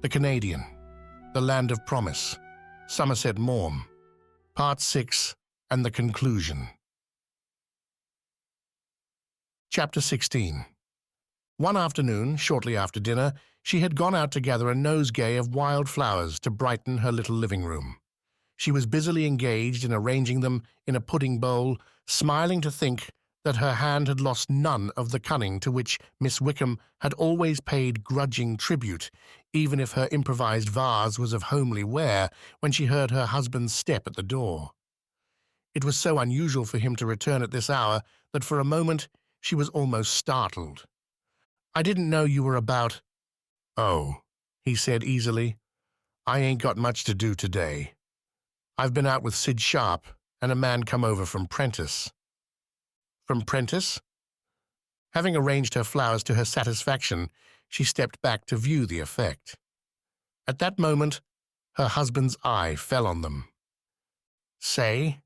The Canadian, The Land of Promise, Somerset Maugham, Part 6 and the Conclusion. Chapter 16. One afternoon, shortly after dinner, she had gone out to gather a nosegay of wild flowers to brighten her little living room. She was busily engaged in arranging them in a pudding bowl, smiling to think that her hand had lost none of the cunning to which Miss Wickham had always paid grudging tribute, even if her improvised vase was of homely wear, when she heard her husband's step at the door. It was so unusual for him to return at this hour that for a moment she was almost startled. "I didn't know you were about." "Oh," he said easily, "I ain't got much to do today. I've been out with Sid Sharp and a man come over from Prentice." "From Prentice?" Having arranged her flowers to her satisfaction, she stepped back to view the effect. At that moment, her husband's eye fell on them. "Say,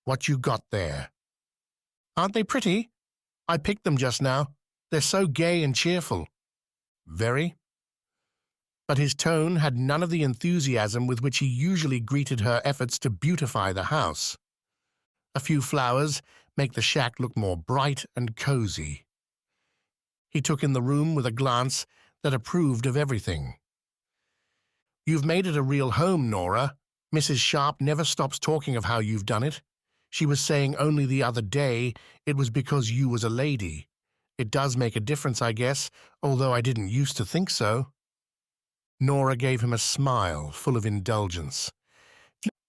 what you got there?" "Aren't they pretty? I picked them just now. They're so gay and cheerful." "Very?" But his tone had none of the enthusiasm with which he usually greeted her efforts to beautify the house. A few flowers make the shack look more bright and cozy. He took in the room with a glance that approved of everything. "You've made it a real home, Nora. Mrs. Sharp never stops talking of how you've done it. She was saying only the other day it was because you was a lady. It does make a difference, I guess, although I didn't used to think so." Nora gave him a smile full of indulgence.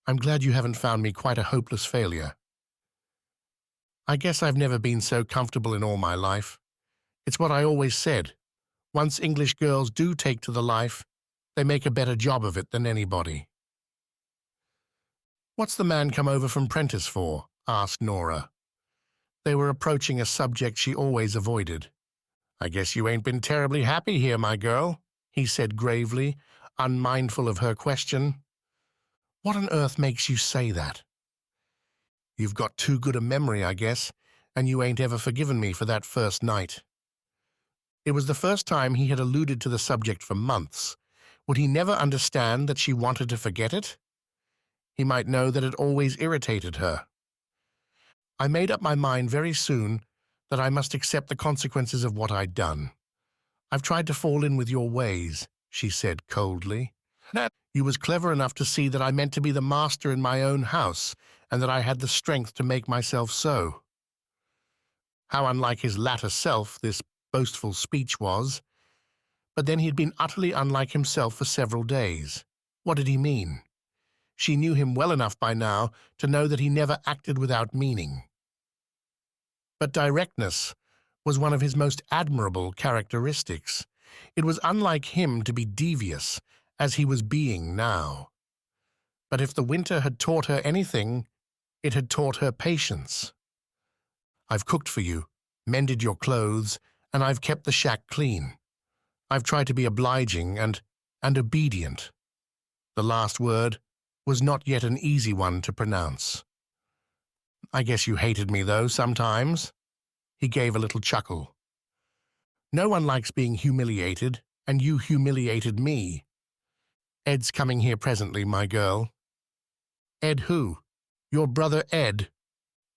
"I'm glad you haven't found me quite a hopeless failure. I guess I've never been so comfortable in all my life. It's what I always said. Once English girls do take to the life, they make a better job of it than anybody." "What's the man come over from Prentice for?" asked Nora. They were approaching a subject she always avoided. "I guess you ain't been terribly happy here, my girl," he said gravely, unmindful of her question. "What on earth makes you say that?" "You've got too good a memory, I guess, and you ain't ever forgiven me for that first night." It was the first time he had alluded to the subject for months. Would he never understand that she wanted to forget it? He might know that it always irritated her. "I made up my mind very soon that I must accept the consequences of what I'd done. I've tried to fall in with your ways," she said coldly. "You was clever enough to see that I meant to be the master in my own house, and that I had the strength to make myself so." How unlike his latter self this boastful speech was. But then he had been utterly unlike himself for several days. What did he mean? She knew him well enough by now to know that he never acted without meaning. But directness was one of his most admirable characteristics. It was unlike him to be devious, as he was being now. But if the winter had taught her anything, it had taught her patience. "I've cooked for you, mended your clothes, and I've kept the shack clean. I've tried to be obliging and obedient." The last word was not yet an easy one to pronounce. "I guess you hated me, though, sometimes." He gave a little chuckle. "No one likes being humiliated, and you humiliated me. Ed's coming here presently, my girl." "Ed who?" "Your brother Ed."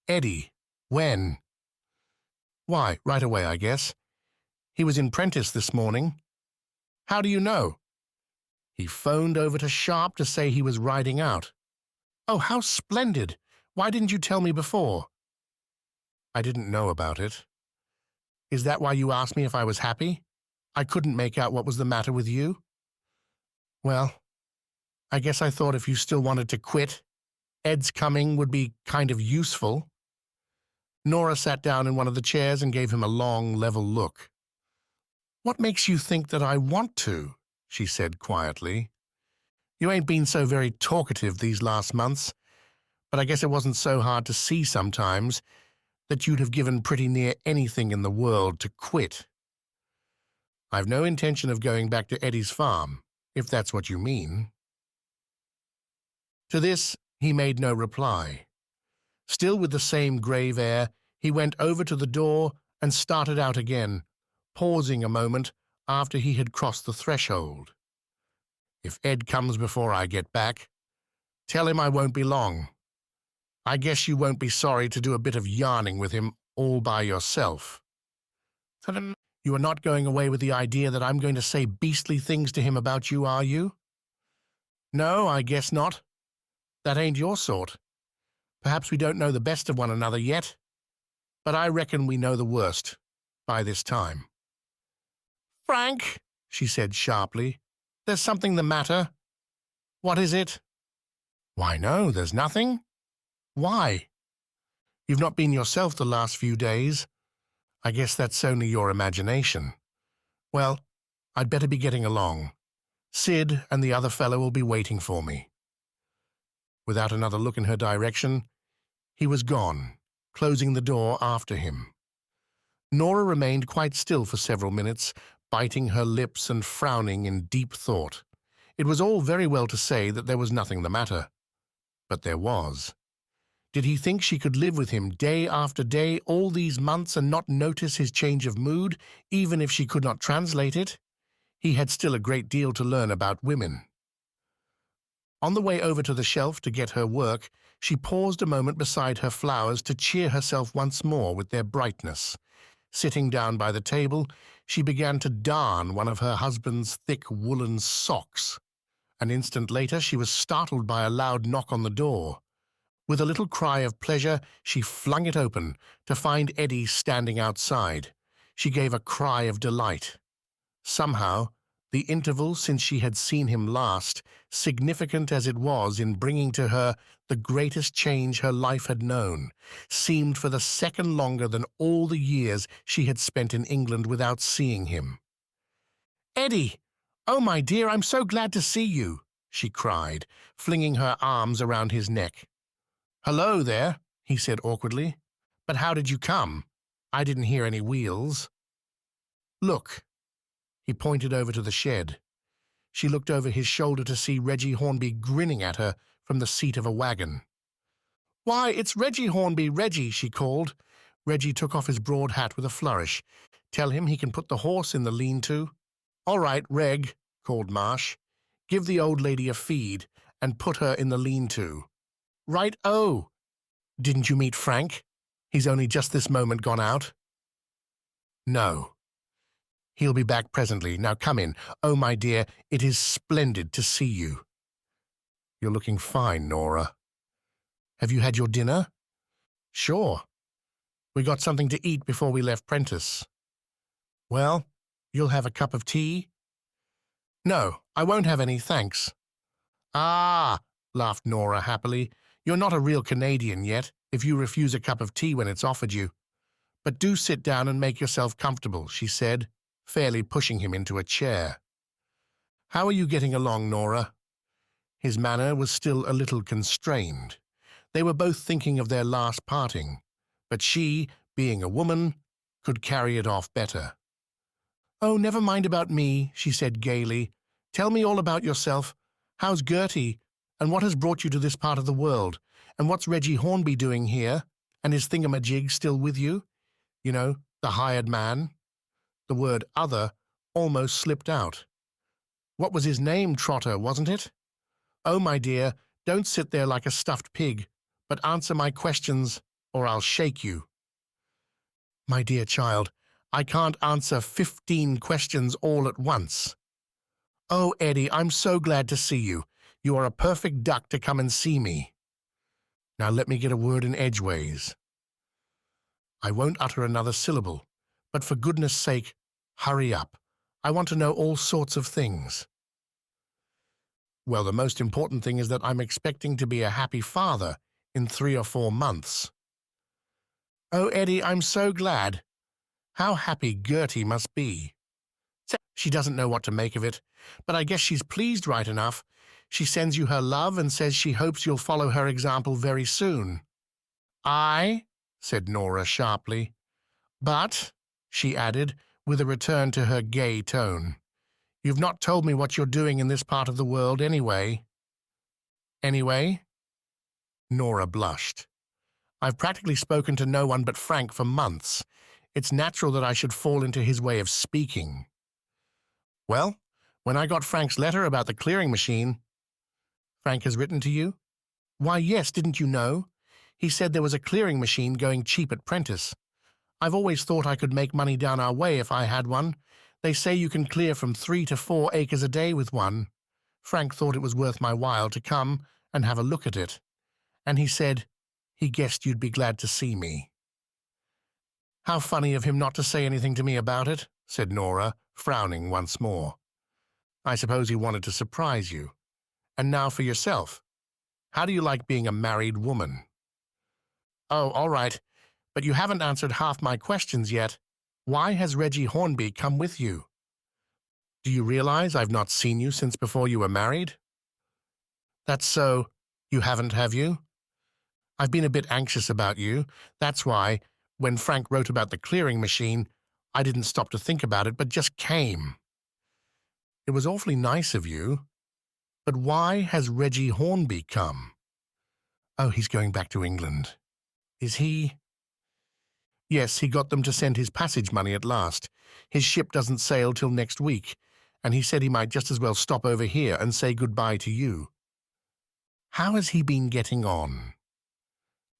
"Eddie? When?" "Why, right away, I guess. He was in Prentice this morning." "How do you know?" "He phoned over to Sharp to say he was riding out." "Oh, how splendid! Why didn't you tell me before?" "I didn't know about it." "Is that why you asked me if I was happy? I couldn't make out what was the matter with you." "Well, I guess I thought if you still wanted to quit, Ed's coming would be kind of useful." Nora sat down in one of the chairs and gave him a long, level look. "What makes you think that I want to?" she said quietly. "You ain't been so very talkative these last months, but I guess it wasn't so hard to see sometimes that you'd have given pretty near anything in the world to quit." "I've no intention of going back to Eddie's farm, if that's what you mean." To this he made no reply. Still with the same grave air, he went over to the door and started out again, pausing a moment after he had crossed the threshold. If Ed comes before I get back, tell him I won't be long. I guess you won't be sorry to do a bit of yarning with him all by yourself. You are not going away with the idea that I'm going to say beastly things to him about you, are you? No, I guess not. That ain't your sort. Perhaps we don't know the best of one another yet, but I reckon we know the worst by this time. Frank, she said sharply, there's something the matter. What is it? Why, no, there's nothing. Why? You've not been yourself the last few days. I guess that's only your imagination. Well, I'd better be getting along. Sid and the other fellow will be waiting for me. Without another look in her direction, he was gone, closing the door after him. Nora remained quite still for several minutes, biting her lips and frowning in deep thought. It was all very well to say that there was nothing the matter. But there was. Did he think she could live with him day after day all these months and not notice his change of mood, even if she could not translate it? He had still a great deal to learn about women. On the way over to the shelf to get her work, she paused a moment beside her flowers to cheer herself once more with their brightness. Sitting down by the table, she began to darn one of her husband's thick woolen socks. An instant later, she was startled by a loud knock on the door. With a little cry of pleasure, she flung it open to find Eddie standing outside. She gave a cry of delight. Somehow, the interval since she had seen him last, significant as it was in bringing to her the greatest change her life had known, seemed for the second longer than all the years she had spent in England without seeing him. "Eddie! Oh, my dear, I'm so glad to see you!" she cried, flinging her arms around his neck. "Hello there," he said awkwardly. "But how did you come? I didn't hear any wheels." "Look." He pointed over to the shed. She looked over his shoulder to see Reggie Hornby grinning at her from the seat of a wagon. "Why, it's Reggie Hornby, Reggie," she called. Reggie took off his broad hat with a flourish. "Tell him he can put the horse in the lean-to." "All right, Reg," called Marsh. "Give the old lady a feed and put her in the lean-to." "Right-o." "Didn't you meet Frank? He's only just this moment gone out." "No. He'll be back presently. Now come in. Oh, my dear, it is splendid to see you." "You're looking fine, Nora." "Have you had your dinner?" "Sure. We got something to eat before we left Prentice." "Well, you'll have a cup of tea?" "No, I won't have any, thanks." "Ah," laughed Nora happily, "you're not a real Canadian yet, if you refuse a cup of tea when it's offered you. But do sit down and make yourself comfortable," she said, fairly pushing him into a chair. "How are you getting along, Nora?" His manner was still a little constrained. They were both thinking of their last parting, but she, being a woman, could carry it off better. "Oh, never mind about me," she said gaily. "Tell me all about yourself. How's Gertie? And what has brought you to this part of the world? And what's Reggie Hornby doing here? And is Thingamajig still with you? You know, the hired man." The word "other" almost slipped out. "What was his name, Trotter, wasn't it? Oh, my dear, don't sit there like a stuffed pig, but answer my questions, or I'll shake you." "My dear child, I can't answer 15 questions all at once." "Oh, Eddie, I'm so glad to see you. You are a perfect duck to come and see me." "Now let me get a word in edgeways." "I won't utter another syllable, but for goodness sake, hurry up. I want to know all sorts of things." "Well, the most important thing is that I'm expecting to be a happy father in 3 or 4 months." "Oh, Eddie, I'm so glad. How happy Gertie must be." "She doesn't know what to make of it, but I guess she's pleased right enough. She sends you her love and says she hopes you'll follow her example very soon." "I?" said Nora sharply. "But," she added, with a return to her gay tone, "you've not told me what you're doing in this part of the world anyway." "Anyway?" Nora blushed. "I've practically spoken to no one but Frank for months. It's natural that I should fall into his way of speaking." "Well, When I got Frank's letter about the clearing machine. Frank has written to you? Why, yes, didn't you know? He said there was a clearing machine going cheap at Prentice. I've always thought I could make money down our way if I had one. They say you can clear from 3 to 4 acres a day with one. Frank thought it was worth my while to come and have a look at it. And he said he guessed you'd be glad to see me. How funny of him not to say anything to me about it, said Nora, frowning once more. I suppose he wanted to surprise you. And now for yourself. How do you like being a married woman? Oh, all right, but you haven't answered half my questions yet. Why has Reggie Hornby come with you? Do you realize I've not seen you since before you were married? That's so. You haven't, have you? I've been a bit anxious about you. That's why, when Frank wrote about the clearing machine, I didn't stop to think about it, but just came. It was awfully nice of you. But why has Reggie Hornby come? Oh, he's going back to England. Is he? Yes, he got them to send his passage money at last. His ship doesn't sail till next week, and he said he might just as well stop over here and say goodbye to you. How has he been getting on?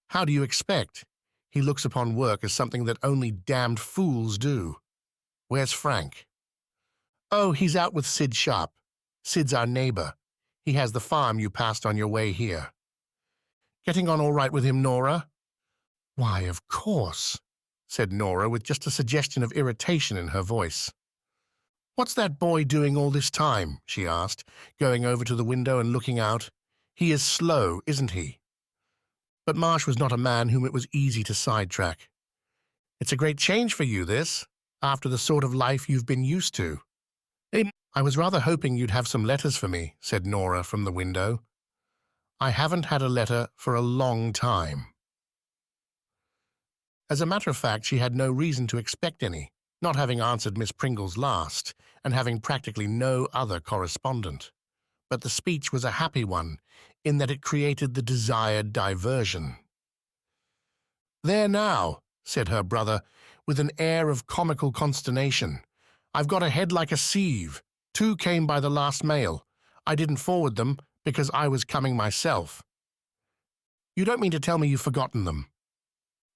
How do you expect? He looks upon work as something that only damned fools do. Where's Frank? Oh, he's out with Sid Sharp. Sid's our neighbor. He has the farm you passed on your way here. Getting on all right with him, Nora? Why, of course, said Nora with just a suggestion of irritation in her voice. What's that boy doing all this time? She asked, going over to the window and looking out. He is slow, isn't he? But Marsh was not a man whom it was easy to sidetrack. It's a great change for you, this, after the sort of life you've been used to. I was rather hoping you'd have some letters for me, said Nora from the window. I haven't had a letter for a long time. As a matter of fact, she had no reason to expect any, not having answered Miss Pringle's last, and having practically no other correspondent. But the speech was a happy one, in that it created the desired diversion. There now, said her brother, with an air of comical consternation. I've got a head like a sieve. 2 came by the last mail. I didn't forward them because I was coming myself. You don't mean to tell me you've forgotten them?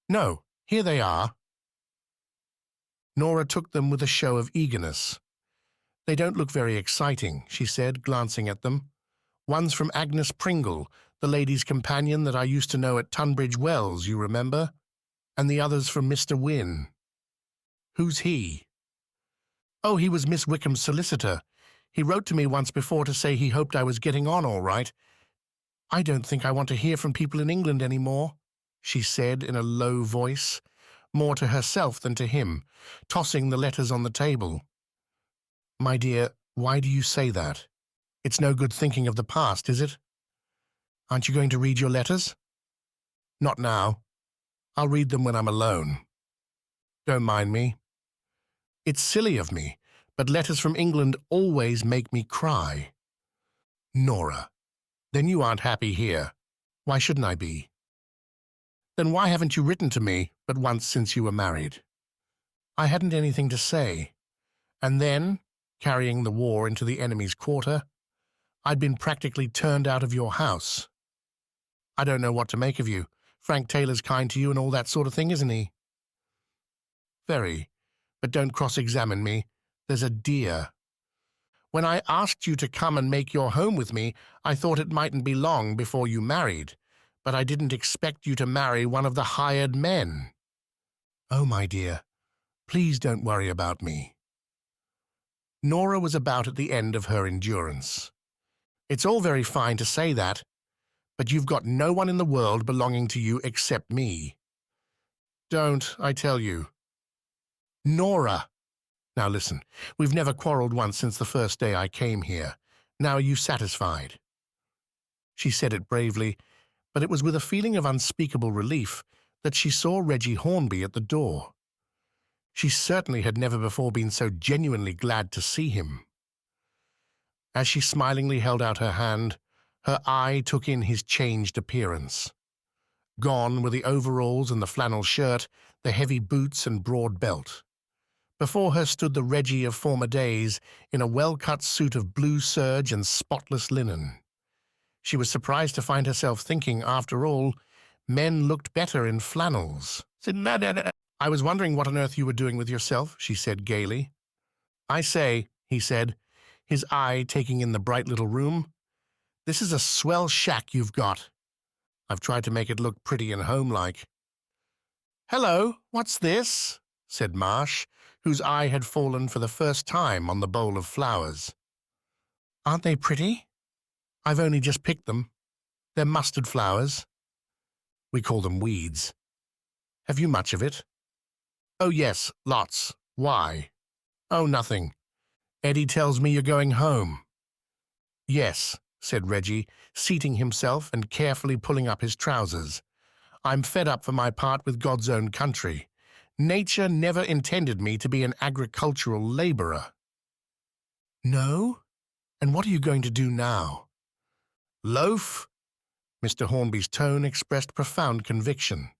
No, here they are. Nora took them with a show of eagerness. They don't look very exciting, she said, glancing at them. One's from Agnes Pringle, the lady's companion that I used to know at Tunbridge Wells, you remember? And the other's from Mr. Wynne. Who's he? Oh, he was Miss Wickham's solicitor. He wrote to me once before to say he hoped I was getting on all right. I don't think I want to hear from people in England any more, she said in a low voice, more to herself than to him, tossing the letters on the table. My dear, why do you say that? It's no good thinking of the past, is it? Aren't you going to read your letters? Not now. I'll read them when I'm alone. Don't mind me. It's silly of me, but letters from England always make me cry. Nora, then you aren't happy here. Why shouldn't I be? Then why haven't you written to me but once since you were married? I hadn't anything to say. And then, carrying the war into the enemy's quarter, I'd been practically turned out of your house. I don't know what to make of you. Frank Taylor's kind to you and all that sort of thing, isn't he? Very. But don't cross-examine me. There's a dear. When I asked you to come and make your home with me, I thought it mightn't be long before you married, but I didn't expect you to marry one of the hired men. Oh, my dear, please don't worry about me. Nora was about at the end of her endurance. It's all very fine to say that, but you've got no one in the world belonging to you except me. Don't, I tell you. Nora! Now listen, we've never quarreled once since the first day I came here. Now are you satisfied? She said it bravely, but it was with a feeling of unspeakable relief that she saw Reggie Hornby at the door. She certainly had never before been so genuinely glad to see him. As she smilingly held out her hand, her eye took in his changed appearance. Gone were the overalls and the flannel shirt, the heavy boots and broad belt. Before her stood the Reggie of former days in a well-cut suit of blue serge and spotless linen. She was surprised to find herself thinking, after all, men looked better in flannels. "I was wondering what on earth you were doing with yourself," she said gaily. "I say," he said, his eye taking in the bright little room, "this is a swell shack you've got. I've tried to make it look pretty and homelike." "Hello, what's this?" said Marsh, whose eye had fallen for the first time on the bowl of flowers. "Aren't they pretty? I've only just picked them. They're mustard flowers. We call them weeds. Have you much of it?" "Oh, yes, lots. Why?" "Oh, nothing. Eddie tells me you're going home." "Yes," said Reggie, seating himself and carefully pulling up his trousers. "I'm fed up for my part with God's own country. Nature never intended me to be an agricultural laborer." "No? And what are you going to do now?" "Loaf?" Mr. Hornby's tone expressed profound conviction.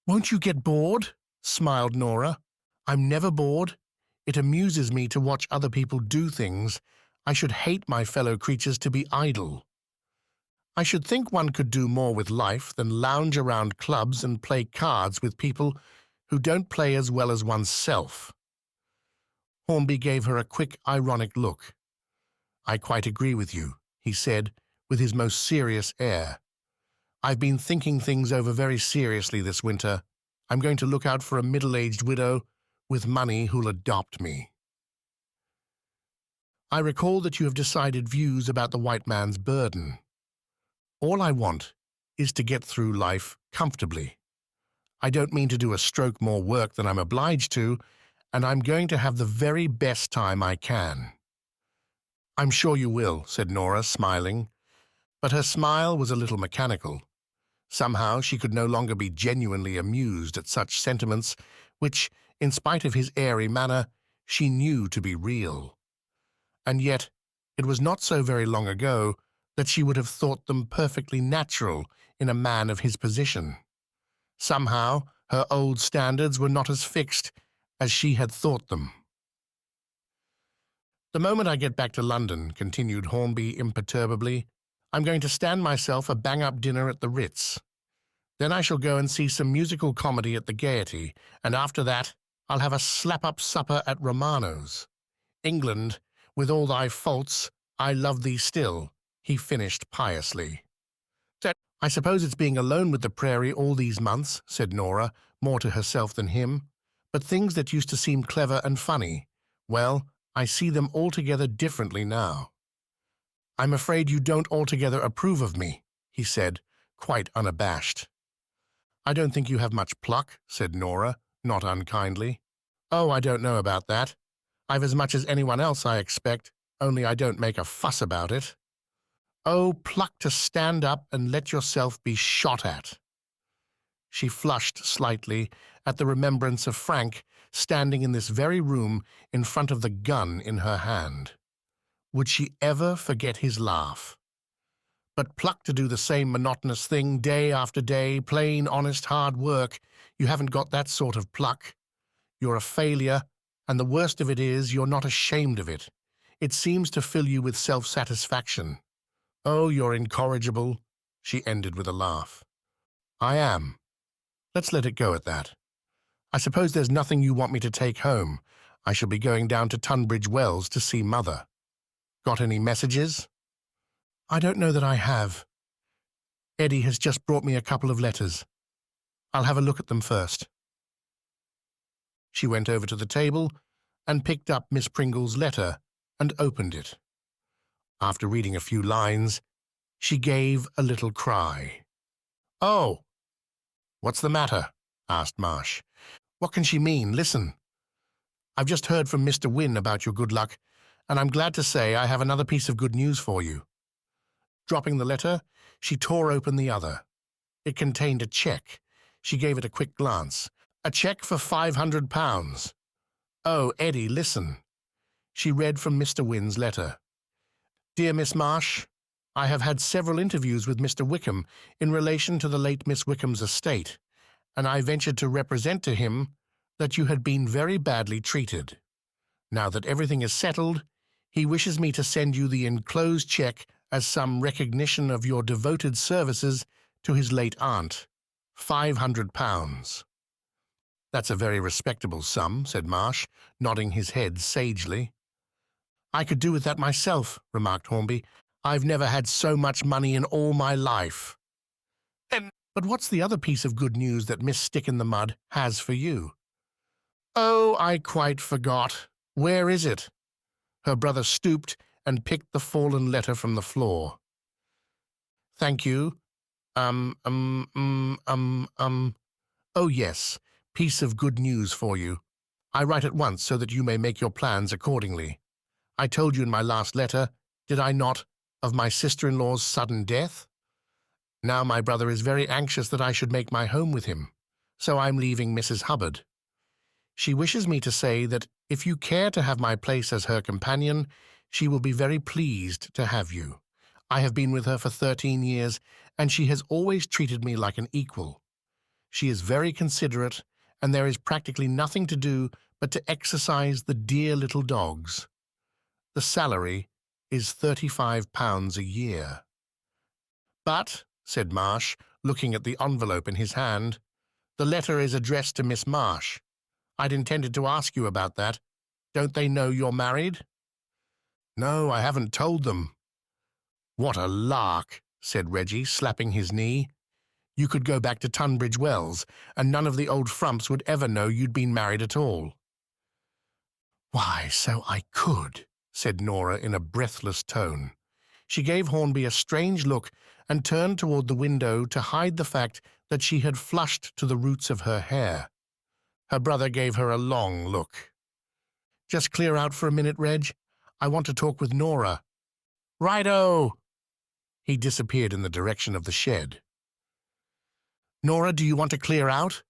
"Won't you get bored?" smiled Nora. "I'm never bored. It amuses me to watch other people do things. I should hate my fellow creatures to be idle. I should think one could do more with life than lounge around clubs and play cards with people who don't play as well as oneself." Hornby gave her a quick, ironic look. "I quite agree with you," he said, with his most serious air. "I've been thinking things over very seriously this winter. I'm going to look out for a middle-aged widow with money who'll adopt me. I recall that you have decided views about the white man's burden. All I want is to get through life comfortably. I don't mean to do a stroke more work than I'm obliged to, and I'm going to have the very best time I can." "I'm sure you will," said Nora, smiling. But her smile was a little mechanical. Somehow she could no longer be genuinely amused at such sentiments which, in spite of his airy manner, she knew to be real. And yet it was not so very long ago that she would have thought them perfectly natural in a man of his position. Somehow her old standards were not as fixed as she had thought them. "The moment I get back to London," continued Hornby imperturbably, "I'm going to stand myself a bang-up dinner at the Ritz. Then I shall go and see some musical comedy at the Gaiety, and after that I'll have a slap-up supper at Romano's. England, with all thy faults, I love thee still," he finished piously. "I suppose it's being alone with the prairie all these months," said Nora, more to herself than him. "But things that used to seem clever and funny, well, I see them altogether differently now." "I'm afraid you don't altogether approve of me," he said, quite unabashed. "I don't think you have much pluck," said Nora, not unkindly. "Oh, I don't know about that. I've as much as anyone else, I expect, only I don't make a fuss about it." "Oh, pluck to stand up and let yourself be shot at." She flushed slightly at the remembrance of Frank standing in this very room in front of the gun in her hand. Would she ever forget his laugh? But pluck to do the same monotonous thing day after day, plain, honest, hard work, you haven't got that sort of pluck. You're a failure, and the worst of it is you're not ashamed of it. It seems to fill you with self-satisfaction. Oh, you're incorrigible," she ended with a laugh. "I am. Let's let it go at that. I suppose there's nothing you want me to take home. I shall be going down to Tunbridge Wells to see Mother. Got any messages?" "I don't know that I have. Eddie has just brought me a couple of letters. I'll have a look at them first." She went over to the table and picked up Miss Pringle's letter and opened it. After reading a few lines, she gave a little cry. "Oh!" "What's the matter?" asked Marsh. "What can she mean? Listen. I've just heard from Mr. Wynne about your good luck, and I'm glad to say I have another piece of good news for you." Dropping the letter, she tore open the other. It contained a cheque. She gave it a quick glance. A cheque for £500. "Oh, Eddie, listen." She read from Mr. Wynne's letter. "Dear Miss Marsh, I have had several interviews with Mr. Wickham in relation to the late Miss Wickham's estate, and I ventured to represent to him that you had been very badly treated. Now that everything is settled, he wishes me to send you the enclosed cheque as some recognition of your devoted services to his late aunt. £500. That's a very respectable sum, said Marsh, nodding his head sagely. I could do with that myself, remarked Hornby. I've never had so much money in all my life. But what's the other piece of good news that Miss Stick-in-the-Mud has for you? Oh, I quite forgot. Where is it? Her brother stooped and picked the fallen letter from the floor. Thank you. Oh, yes, piece of good news for you. I write at once so that you may make your plans accordingly. I told you in my last letter, did I not, of my sister-in-law's sudden death? Now my brother is very anxious that I should make my home with him, so I'm leaving Mrs. Hubbard. She wishes me to say that if you care to have my place as her companion, she will be very pleased to have you. I have been with her for 13 years, and she has always treated me like an equal. She is very considerate, and there is practically nothing to do but to exercise the dear little dogs. The salary is £35 a year. But, said Marsh, looking at the envelope in his hand, the letter is addressed to Miss Marsh. I'd intended to ask you about that. Don't they know you're married? No, I haven't told them. What a lark, said Reggie, slapping his knee. You could go back to Tunbridge Wells, and none of the old frumps would ever know you'd been married at all. Why, so I could, said Nora in a breathless tone. She gave Hornby a strange look and turned toward the window to hide the fact that she had flushed to the roots of her hair. Her brother gave her a long look. Just clear out for a minute, Reg. I want to talk with Nora. Righto! He disappeared in the direction of the shed. Nora, do you want to clear out?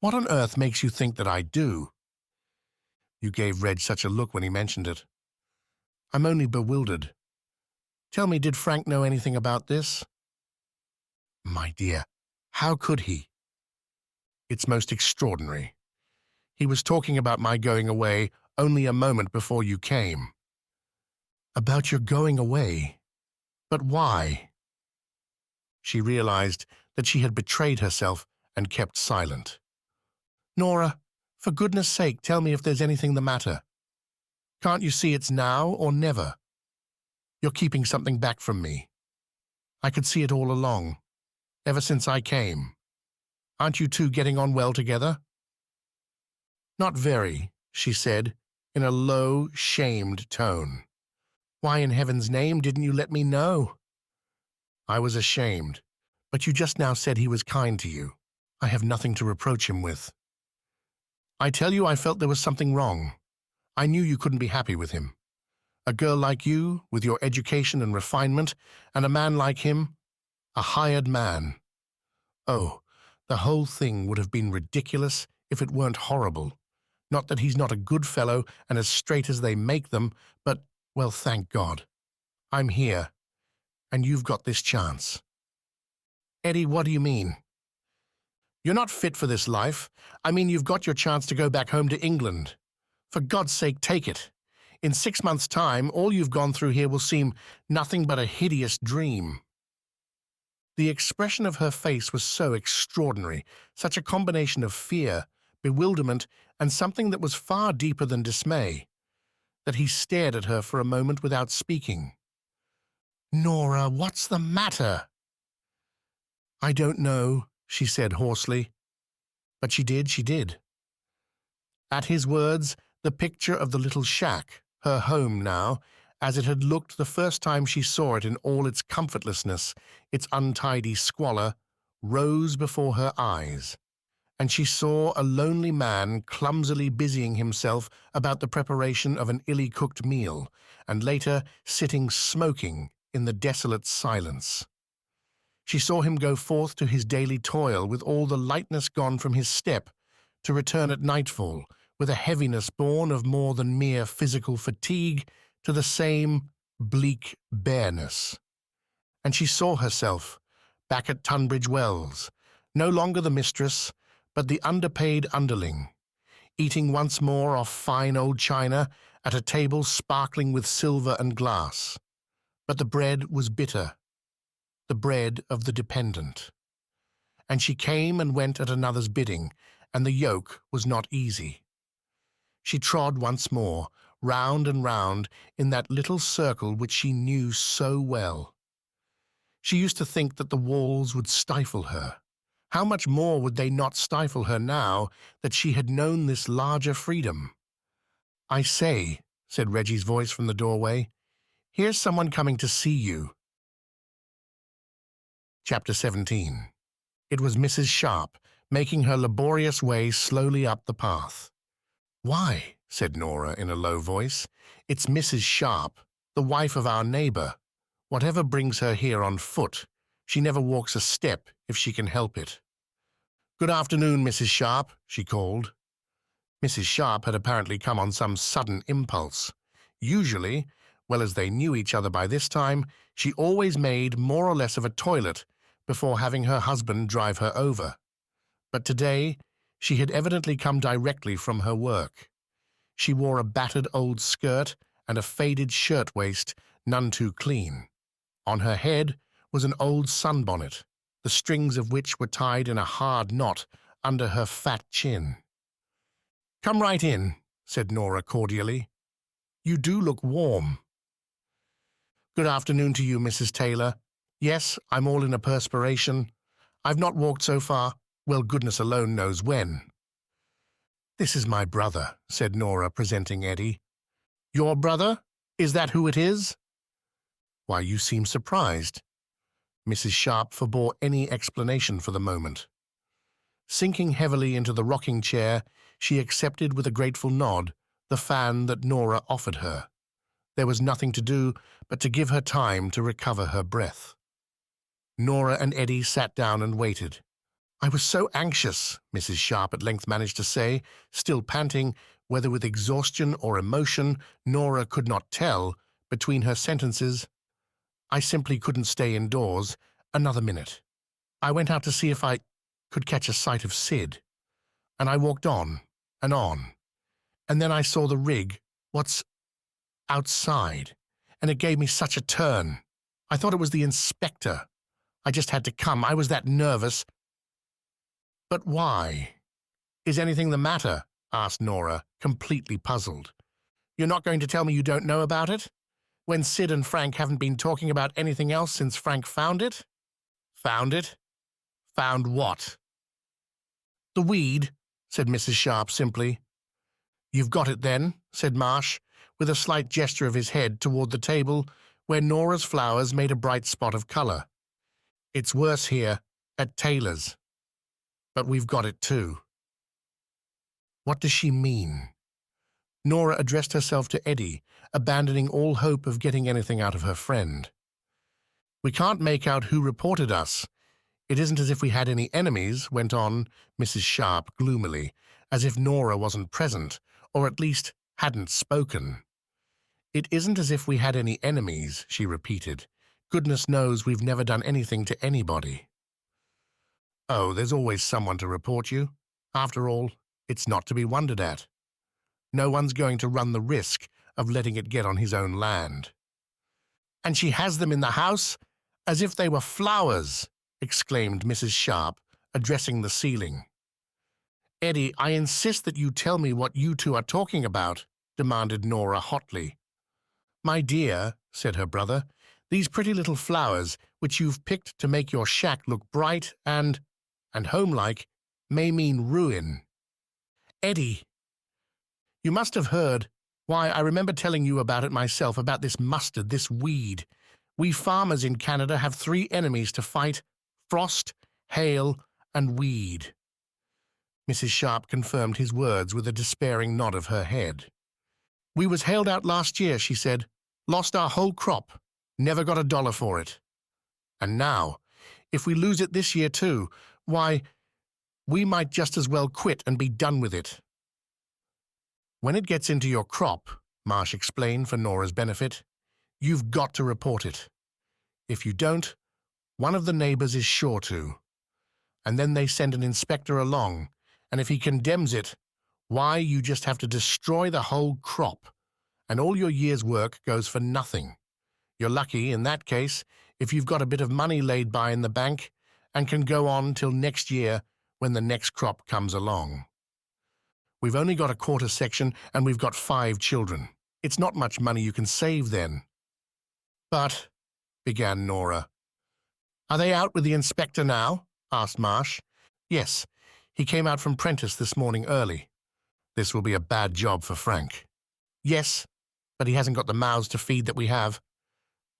What on earth makes you think that I do? You gave Reg such a look when he mentioned it. I'm only bewildered. Tell me, did Frank know anything about this? My dear, how could he? It's most extraordinary. He was talking about my going away only a moment before you came. About your going away? But why? She realized that she had betrayed herself and kept silent. Nora, for goodness sake, tell me if there's anything the matter. Can't you see it's now or never? You're keeping something back from me. I could see it all along, ever since I came. Aren't you two getting on well together? Not very, she said, in a low, shamed tone. Why in heaven's name didn't you let me know? I was ashamed, but you just now said he was kind to you. I have nothing to reproach him with. I tell you, I felt there was something wrong. I knew you couldn't be happy with him. A girl like you, with your education and refinement, and a man like him, a hired man. Oh, the whole thing would have been ridiculous if it weren't horrible. Not that he's not a good fellow and as straight as they make them, but, well, thank God. I'm here, and you've got this chance. Eddie, what do you mean? You're not fit for this life. I mean, you've got your chance to go back home to England. For God's sake, take it. In 6 months' time, all you've gone through here will seem nothing but a hideous dream. The expression of her face was so extraordinary, such a combination of fear, bewilderment, and something that was far deeper than dismay, that he stared at her for a moment without speaking. Nora, what's the matter? I don't know, she said hoarsely. But she did. At his words, the picture of the little shack, her home now, as it had looked the first time she saw it in all its comfortlessness, its untidy squalor, rose before her eyes, and she saw a lonely man clumsily busying himself about the preparation of an illy-cooked meal, and later sitting smoking in the desolate silence. She saw him go forth to his daily toil with all the lightness gone from his step, to return at nightfall with a heaviness born of more than mere physical fatigue to the same bleak bareness. And she saw herself, back at Tunbridge Wells, no longer the mistress, but the underpaid underling, eating once more off fine old china at a table sparkling with silver and glass. But the bread was bitter, the bread of the dependent. And she came and went at another's bidding, and the yoke was not easy. She trod once more, round and round, in that little circle which she knew so well. She used to think that the walls would stifle her. How much more would they not stifle her now that she had known this larger freedom? "I say," said Reggie's voice from the doorway, "here's someone coming to see you." Chapter 17. It was Mrs. Sharp, making her laborious way slowly up the path. "Why," said Nora in a low voice, "it's Mrs. Sharp, the wife of our neighbour. Whatever brings her here on foot, she never walks a step if she can help it." "Good afternoon, Mrs. Sharp," she called. Mrs. Sharp had apparently come on some sudden impulse. Usually, well as they knew each other by this time, she always made more or less of a toilet before having her husband drive her over. But today, she had evidently come directly from her work. She wore a battered old skirt and a faded shirtwaist, none too clean. On her head was an old sunbonnet, the strings of which were tied in a hard knot under her fat chin. "Come right in," said Nora cordially. "You do look warm." "Good afternoon to you, Mrs. Taylor. Yes, I'm all in a perspiration. I've not walked so far, well, goodness alone knows when." "This is my brother," said Nora, presenting Eddie. "Your brother? Is that who it is?" "Why, you seem surprised." Mrs. Sharp forbore any explanation for the moment. Sinking heavily into the rocking chair, she accepted with a grateful nod the fan that Nora offered her. There was nothing to do but to give her time to recover her breath. Nora and Eddie sat down and waited. "I was so anxious," Mrs. Sharp at length managed to say, still panting, whether with exhaustion or emotion, Nora could not tell, between her sentences. "I simply couldn't stay indoors another minute. I went out to see if I could catch a sight of Sid. And I walked on, and then I saw the rig, what's outside, and it gave me such a turn. I thought it was the inspector. I just had to come. I was that nervous." "But why? Is anything the matter?" asked Nora, completely puzzled. "You're not going to tell me you don't know about it? When Sid and Frank haven't been talking about anything else since Frank found it?" "Found it? Found what?" "The weed," said Mrs. Sharp simply. "You've got it then," said Marsh, with a slight gesture of his head toward the table where Nora's flowers made a bright spot of color. "It's worse here, at Taylor's. But we've got it too." What does she mean? Nora addressed herself to Eddie, abandoning all hope of getting anything out of her friend. "We can't make out who reported us. It isn't as if we had any enemies," went on Mrs. Sharp gloomily, as if Nora wasn't present, or at least hadn't spoken. "It isn't as if we had any enemies," she repeated. "Goodness knows we've never done anything to anybody." "Oh, there's always someone to report you. After all, it's not to be wondered at. No one's going to run the risk of letting it get on his own land." "And she has them in the house as if they were flowers," exclaimed Mrs. Sharp, addressing the ceiling. "Eddie, I insist that you tell me what you two are talking about," demanded Nora hotly. "My dear," said her brother, "these pretty little flowers, which you've picked to make your shack look bright and homelike, may mean ruin." "Eddie, you must have heard. Why, I remember telling you about it myself, about this mustard, this weed. We farmers in Canada have 3 enemies to fight: frost, hail, and weed." Mrs. Sharp confirmed his words with a despairing nod of her head. "We was hailed out last year," she said. "Lost our whole crop. Never got $1 for it. And now, if we lose it this year too, why, we might just as well quit and be done with it." "When it gets into your crop," Marsh explained for Nora's benefit, "you've got to report it. If you don't, one of the neighbors is sure to. And then they send an inspector along, and if he condemns it, Why you just have to destroy the whole crop, and all your year's work goes for nothing. You're lucky, in that case, if you've got a bit of money laid by in the bank and can go on till next year when the next crop comes along. We've only got a quarter section and we've got 5 children. It's not much money you can save then. But, began Nora. Are they out with the inspector now? Asked Marsh. Yes, he came out from Prentice this morning early. This will be a bad job for Frank. Yes, but he hasn't got the mouths to feed that we have.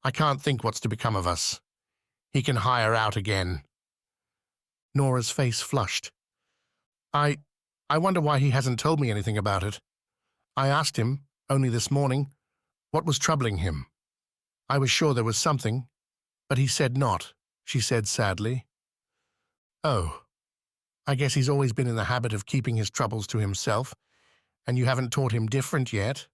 I can't think what's to become of us. He can hire out again. Nora's face flushed. I wonder why he hasn't told me anything about it. I asked him, only this morning, what was troubling him. I was sure there was something, but he said not, she said sadly. Oh, I guess he's always been in the habit of keeping his troubles to himself, and you haven't taught him different yet.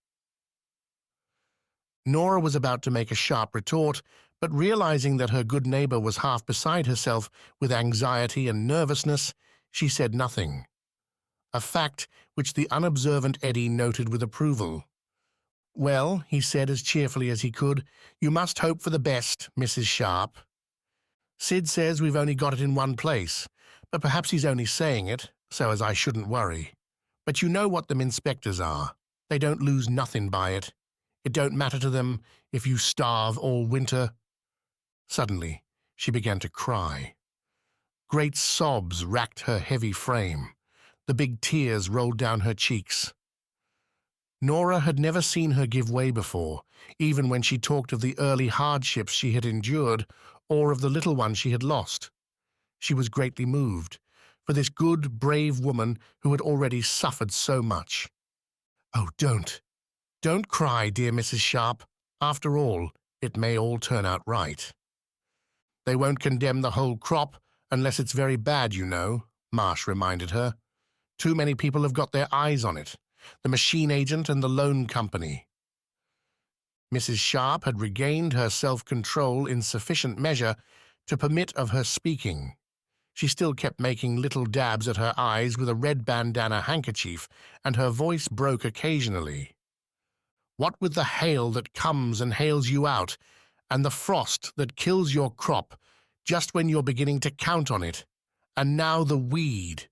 Nora was about to make a sharp retort, but realizing that her good neighbor was half beside herself with anxiety and nervousness, she said nothing. A fact which the unobservant Eddie noted with approval. Well, he said as cheerfully as he could, you must hope for the best, Mrs. Sharp. Sid says we've only got it in one place, but perhaps he's only saying it, so as I shouldn't worry. But you know what them inspectors are. They don't lose nothing by it. It don't matter to them if you starve all winter. Suddenly, she began to cry. Great sobs racked her heavy frame. The big tears rolled down her cheeks. Nora had never seen her give way before, even when she talked of the early hardships she had endured or of the little one she had lost. She was greatly moved, for this good, brave woman who had already suffered so much. Oh, don't cry, dear Mrs. Sharp. After all, it may all turn out right. They won't condemn the whole crop unless it's very bad, you know, Marsh reminded her. Too many people have got their eyes on it, the machine agent and the loan company. Mrs. Sharp had regained her self-control in sufficient measure to permit of her speaking. She still kept making little dabs at her eyes with a red bandana handkerchief, and her voice broke occasionally. What with the hail that comes and hails you out, and the frost that kills your crop just when you're beginning to count on it, and now the weed.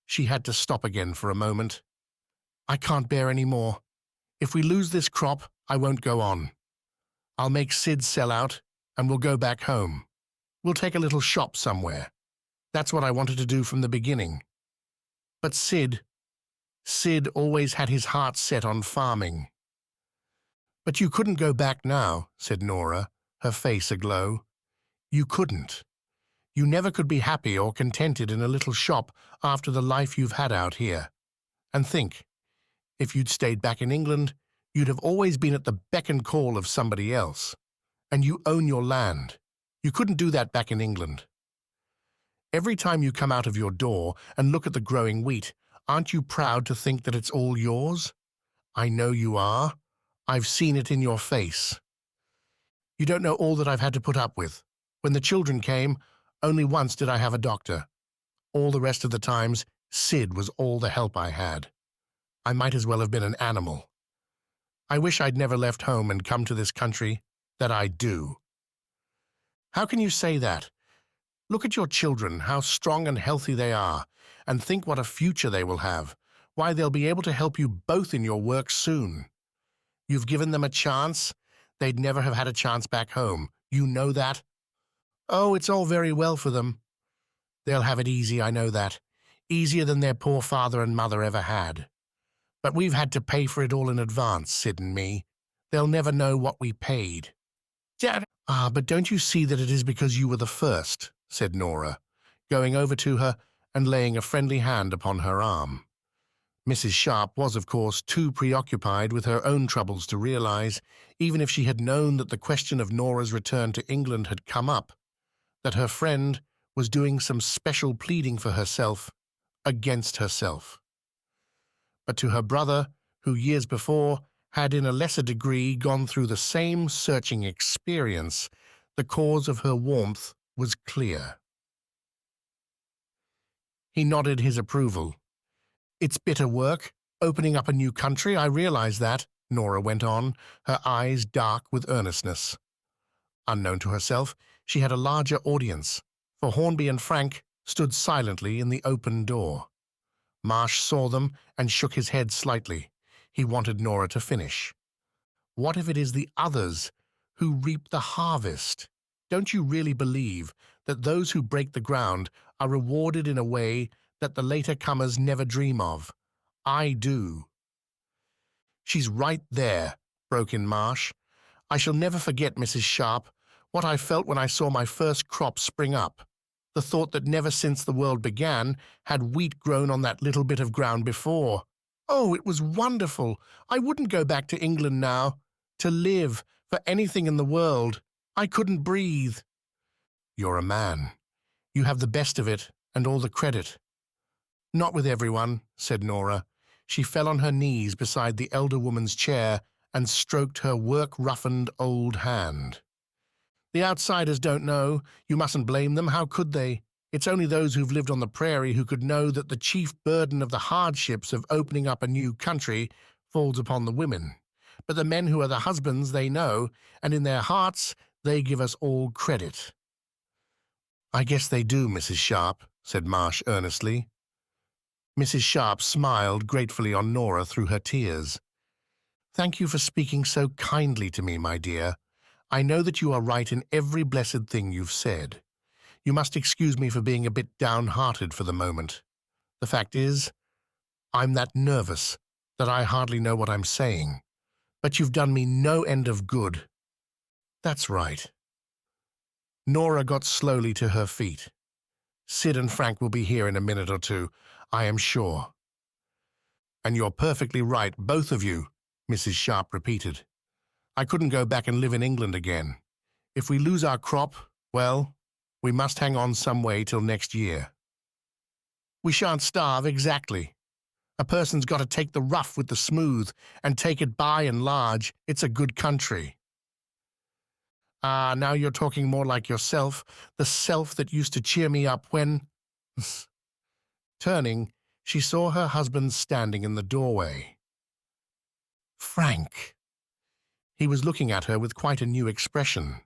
She had to stop again for a moment. I can't bear any more. If we lose this crop, I won't go on. I'll make Sid sell out, and we'll go back home. We'll take a little shop somewhere. That's what I wanted to do from the beginning. But Sid always had his heart set on farming. But you couldn't go back now, said Nora, her face aglow. You couldn't. You never could be happy or contented in a little shop after the life you've had out here. And think, if you'd stayed back in England, you'd have always been at the beck and call of somebody else. And you own your land. You couldn't do that back in England. Every time you come out of your door and look at the growing wheat, aren't you proud to think that it's all yours? I know you are. I've seen it in your face. You don't know all that I've had to put up with. When the children came, only once did I have a doctor. All the rest of the times, Sid was all the help I had. I might as well have been an animal. I wish I'd never left home and come to this country, that I do. How can you say that? Look at your children, how strong and healthy they are, and think what a future they will have. Why, they'll be able to help you both in your work soon. You've given them a chance. They'd never have had a chance back home. You know that? Oh, it's all very well for them. They'll have it easy, I know that. Easier than their poor father and mother ever had. But we've had to pay for it all in advance, Sid and me. They'll never know what we paid. Dad! Ah, but don't you see that it is because you were the first, said Nora, going over to her and laying a friendly hand upon her arm. Mrs. Sharp was, of course, too preoccupied with her own troubles to realize, even if she had known that the question of Nora's return to England had come up, that her friend was doing some special pleading for herself against herself. But to her brother, who years before had in a lesser degree gone through the same searching experience, the cause of her warmth was clear. He nodded his approval. It's bitter work, opening up a new country, I realize that, Nora went on, her eyes dark with earnestness. Unknown to herself, she had a larger audience, for Hornby and Frank stood silently in the open door. Marsh saw them and shook his head slightly. He wanted Nora to finish. What if it is the others who reap the harvest? Don't you really believe that those who break the ground are rewarded in a way that the later comers never dream of? I do. She's right there, broke in Marsh. I shall never forget, Mrs. Sharp, what I felt when I saw my first crop spring up. The thought that never since the world began had wheat grown on that little bit of ground before. Oh, it was wonderful. I wouldn't go back to England now, to live, for anything in the world. I couldn't breathe. You're a man. You have the best of it and all the credit. Not with everyone, said Nora. She fell on her knees beside the elder woman's chair and stroked her work-roughened old hand. The outsiders don't know. You mustn't blame them. How could they? It's only those who've lived on the prairie who could know that the chief burden of the hardships of opening up a new country falls upon the women. But the men who are the husbands, they know, and in their hearts they give us all credit. I guess they do, Mrs. Sharp, said Marsh earnestly. Mrs. Sharp smiled gratefully on Nora through her tears. Thank you for speaking so kindly to me, my dear. I know that you are right in every blessed thing you've said. You must excuse me for being a bit downhearted for the moment. The fact is, I'm that nervous that I hardly know what I'm saying. But you've done me no end of good. That's right. Nora got slowly to her feet. Sid and Frank will be here in a minute or two, I am sure. And you're perfectly right, both of you, Mrs. Sharp repeated. I couldn't go back and live in England again. If we lose our crop, well, we must hang on some way till next year. We shan't starve, exactly. A person's got to take the rough with the smooth, and take it by and large, it's a good country. Ah, now you're talking more like yourself, the self that used to cheer me up when... Turning, she saw her husband standing in the doorway. Frank. He was looking at her with quite a new expression.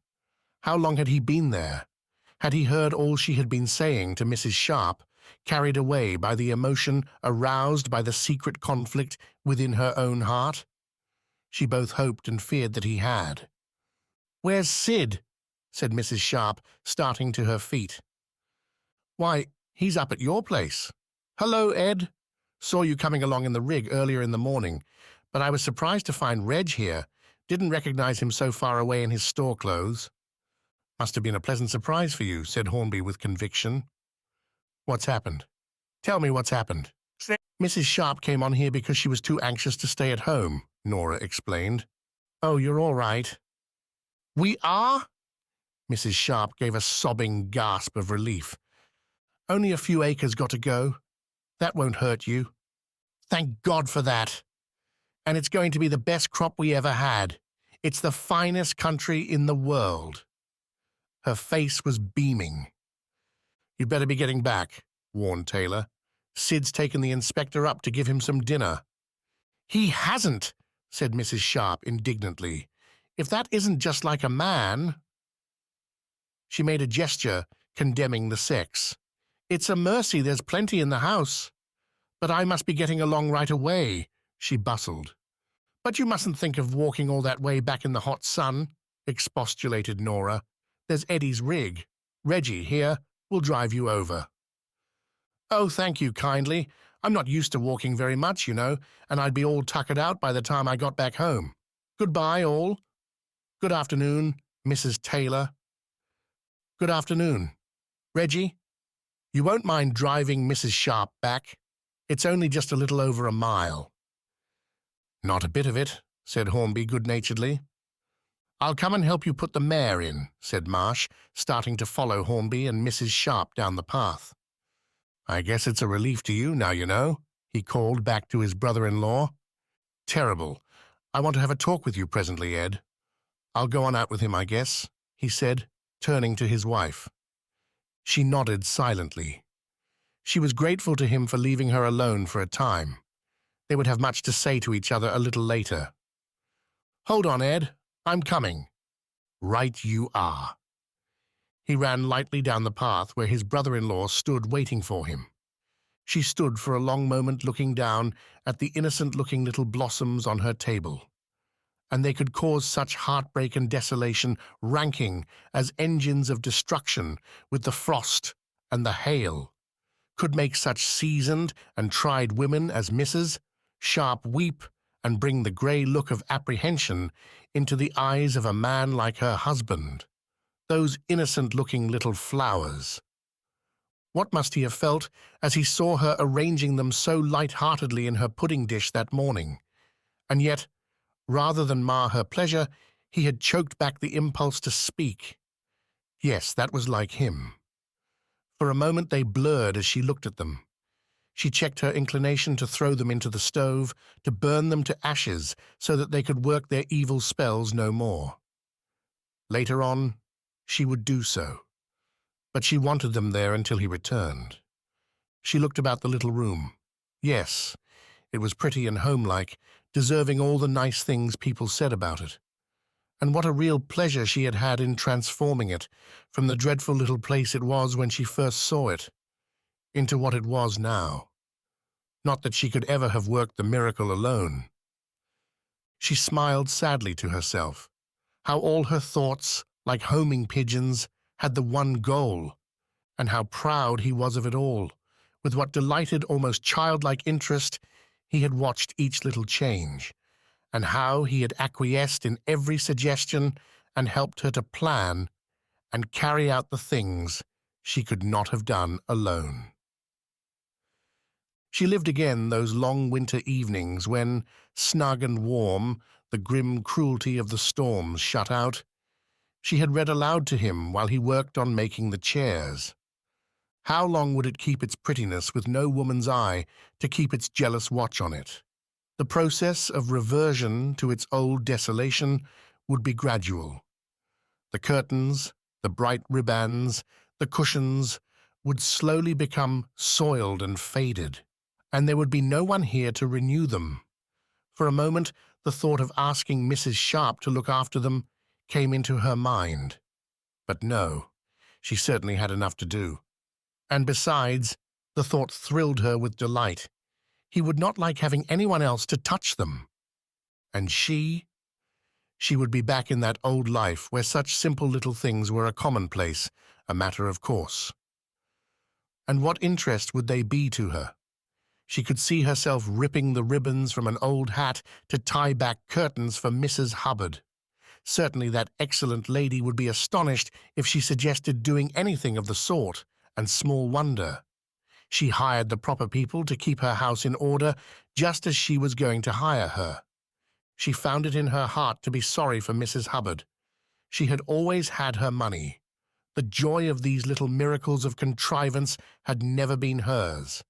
How long had he been there? Had he heard all she had been saying to Mrs. Sharp, carried away by the emotion aroused by the secret conflict within her own heart? She both hoped and feared that he had. "Where's Sid?" said Mrs. Sharp, starting to her feet. "Why, he's up at your place. Hello, Ed. Saw you coming along in the rig earlier in the morning, but I was surprised to find Reg here. Didn't recognize him so far away in his store clothes." "Must have been a pleasant surprise for you," said Hornby with conviction. "What's happened? Tell me what's happened." "Mrs. Sharp came on here because she was too anxious to stay at home," Nora explained. "Oh, you're all right." "We are?" Mrs. Sharp gave a sobbing gasp of relief. "Only a few acres got to go. That won't hurt you. Thank God for that. And it's going to be the best crop we ever had. It's the finest country in the world." Her face was beaming. "You'd better be getting back," warned Taylor. "Sid's taken the inspector up to give him some dinner." "He hasn't," said Mrs. Sharp indignantly. "If that isn't just like a man—" She made a gesture condemning the sex. "It's a mercy there's plenty in the house. But I must be getting along right away," she bustled. "But you mustn't think of walking all that way back in the hot sun," expostulated Nora. "There's Eddie's rig. Reggie, here, will drive you over." "Oh, thank you kindly. I'm not used to walking very much, you know, and I'd be all tuckered out by the time I got back home. Goodbye, all. Good afternoon, Mrs. Taylor." "Good afternoon. Reggie, you won't mind driving Mrs. Sharp back? It's only just a little over a mile." "Not a bit of it," said Hornby good-naturedly. "I'll come and help you put the mare in," said Marsh, starting to follow Hornby and Mrs. Sharp down the path. "I guess it's a relief to you, now you know," he called back to his brother-in-law. "Terrible. I want to have a talk with you presently, Ed. I'll go on out with him, I guess," he said, turning to his wife. She nodded silently. She was grateful to him for leaving her alone for a time. They would have much to say to each other a little later. "Hold on, Ed. I'm coming." "Right you are." He ran lightly down the path where his brother-in-law stood waiting for him. She stood for a long moment looking down at the innocent-looking little blossoms on her table. And they could cause such heartbreak and desolation, ranking as engines of destruction with the frost and the hail, could make such seasoned and tried women as Mrs. Sharp weep and bring the grey look of apprehension into the eyes of a man like her husband. Those innocent-looking little flowers. What must he have felt as he saw her arranging them so light-heartedly in her pudding dish that morning? And yet, rather than mar her pleasure, he had choked back the impulse to speak. Yes, that was like him. For a moment they blurred as she looked at them. She checked her inclination to throw them into the stove, to burn them to ashes so that they could work their evil spells no more. Later on, she would do so. But she wanted them there until he returned. She looked about the little room. Yes, it was pretty and homelike, deserving all the nice things people said about it. And what a real pleasure she had had in transforming it from the dreadful little place it was when she first saw it into what it was now. Not that she could ever have worked the miracle alone. She smiled sadly to herself, how all her thoughts, like homing pigeons, had the one goal, and how proud he was of it all, with what delighted, almost childlike interest he had watched each little change, and how he had acquiesced in every suggestion and helped her to plan and carry out the things she could not have done alone. She lived again those long winter evenings when, snug and warm, the grim cruelty of the storms shut out. She had read aloud to him while he worked on making the chairs. How long would it keep its prettiness with no woman's eye to keep its jealous watch on it? The process of reversion to its old desolation would be gradual. The curtains, the bright ribands, the cushions would slowly become soiled and faded, and there would be no one here to renew them. For a moment, the thought of asking Mrs. Sharp to look after them came into her mind. But no, she certainly had enough to do. And besides, the thought thrilled her with delight. He would not like having anyone else to touch them. And she would be back in that old life where such simple little things were a commonplace, a matter of course. And what interest would they be to her? She could see herself ripping the ribbons from an old hat to tie back curtains for Mrs. Hubbard. Certainly that excellent lady would be astonished if she suggested doing anything of the sort, and small wonder. She hired the proper people to keep her house in order just as she was going to hire her. She found it in her heart to be sorry for Mrs. Hubbard. She had always had her money. The joy of these little miracles of contrivance had never been hers.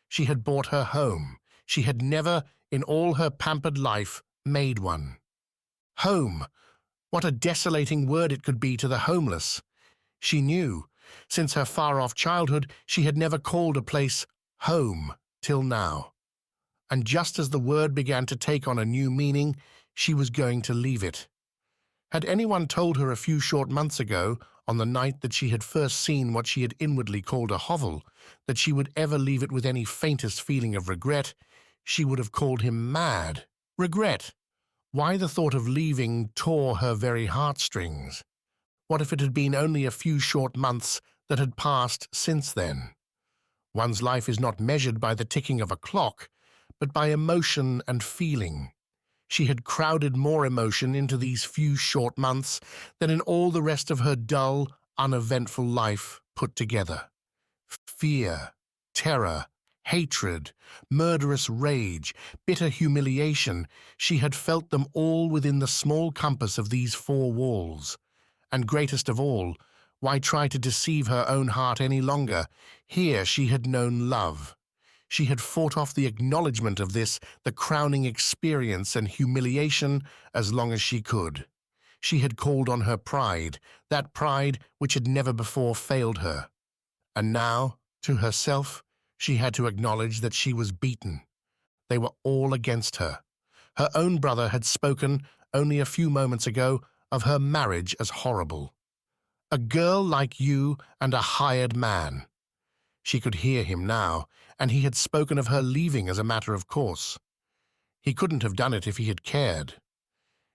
She had bought her home. She had never, in all her pampered life, made one. Home! What a desolating word it could be to the homeless. She knew. Since her far-off childhood, she had never called a place home till now. And just as the word began to take on a new meaning, she was going to leave it. Had anyone told her a few short months ago, on the night that she had first seen what she had inwardly called a hovel, that she would ever leave it with any faintest feeling of regret, she would have called him mad. Regret! Why the thought of leaving tore her very heartstrings. What if it had been only a few short months that had passed since then? One's life is not measured by the ticking of a clock, but by emotion and feeling. She had crowded more emotion into these few short months than in all the rest of her dull, uneventful life put together. Fear, terror, hatred, murderous rage, bitter humiliation, she had felt them all within the small compass of these four walls. And greatest of all, why try to deceive her own heart any longer? Here she had known love. She had fought off the acknowledgement of this, the crowning experience and humiliation, as long as she could. She had called on her pride, that pride which had never before failed her. And now, to herself, She had to acknowledge that she was beaten. They were all against her. Her own brother had spoken only a few moments ago of her marriage as horrible. A girl like you and a hired man. She could hear him now, and he had spoken of her leaving as a matter of course. He couldn't have done it if he had cared.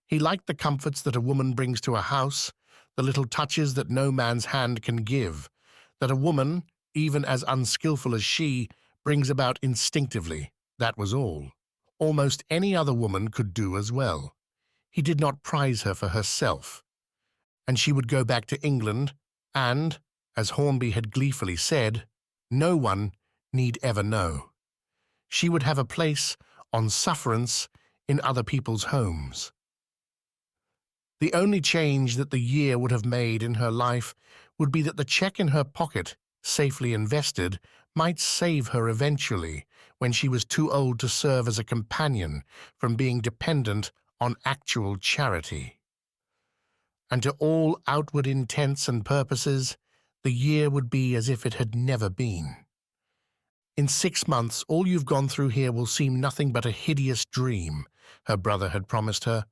He liked the comforts that a woman brings to a house, the little touches that no man's hand can give, that a woman, even as unskillful as she, brings about instinctively. That was all. Almost any other woman could do as well. He did not prize her for herself. And she would go back to England, and, as Hornby had gleefully said, no one need ever know. She would have a place on sufferance in other people's homes. The only change that the year would have made in her life would be that the cheque in her pocket, safely invested, might save her eventually, when she was too old to serve as a companion, from being dependent on actual charity. And to all outward intents and purposes, the year would be as if it had never been. In 6 months, all you've gone through here will seem nothing but a hideous dream, her brother had promised her.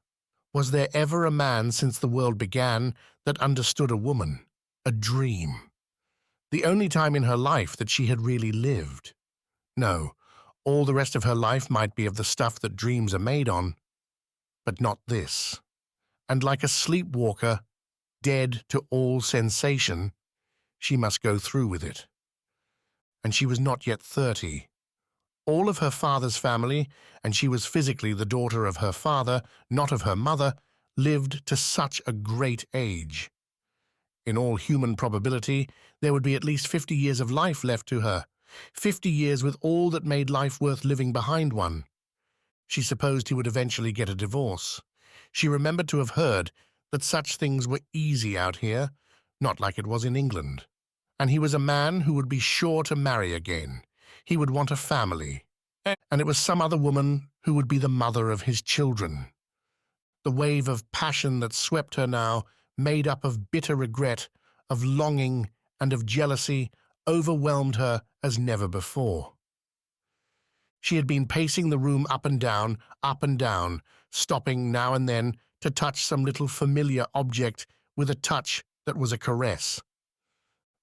Was there ever a man since the world began that understood a woman? A dream. The only time in her life that she had really lived. No, all the rest of her life might be of the stuff that dreams are made on, but not this. And like a sleepwalker, dead to all sensation, she must go through with it. And she was not yet 30. All of her father's family, and she was physically the daughter of her father, not of her mother, lived to such a great age. In all human probability, there would be at least 50 years of life left to her, 50 years with all that made life worth living behind one. She supposed he would eventually get a divorce. She remembered to have heard that such things were easy out here, not like it was in England. And he was a man who would be sure to marry again. He would want a family. And it was some other woman who would be the mother of his children. The wave of passion that swept her now, made up of bitter regret, of longing, and of jealousy, overwhelmed her as never before. She had been pacing the room up and down, stopping now and then to touch some little familiar object with a touch that was a caress.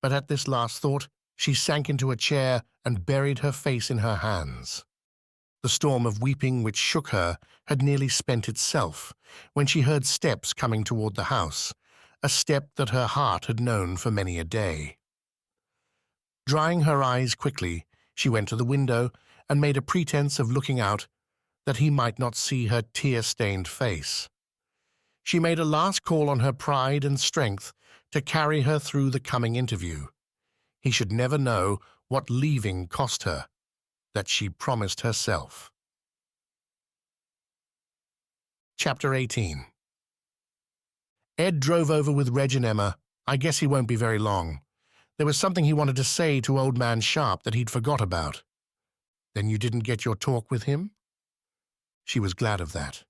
But at this last thought, she sank into a chair and buried her face in her hands. The storm of weeping which shook her had nearly spent itself when she heard steps coming toward the house, a step that her heart had known for many a day. Drying her eyes quickly, she went to the window and made a pretense of looking out, that he might not see her tear-stained face. She made a last call on her pride and strength to carry her through the coming interview. He should never know what leaving cost her, that she promised herself. Chapter 18. Ed drove over with Reg and Emma. I guess he won't be very long. There was something he wanted to say to Old Man Sharp that he'd forgot about. Then you didn't get your talk with him? She was glad of that.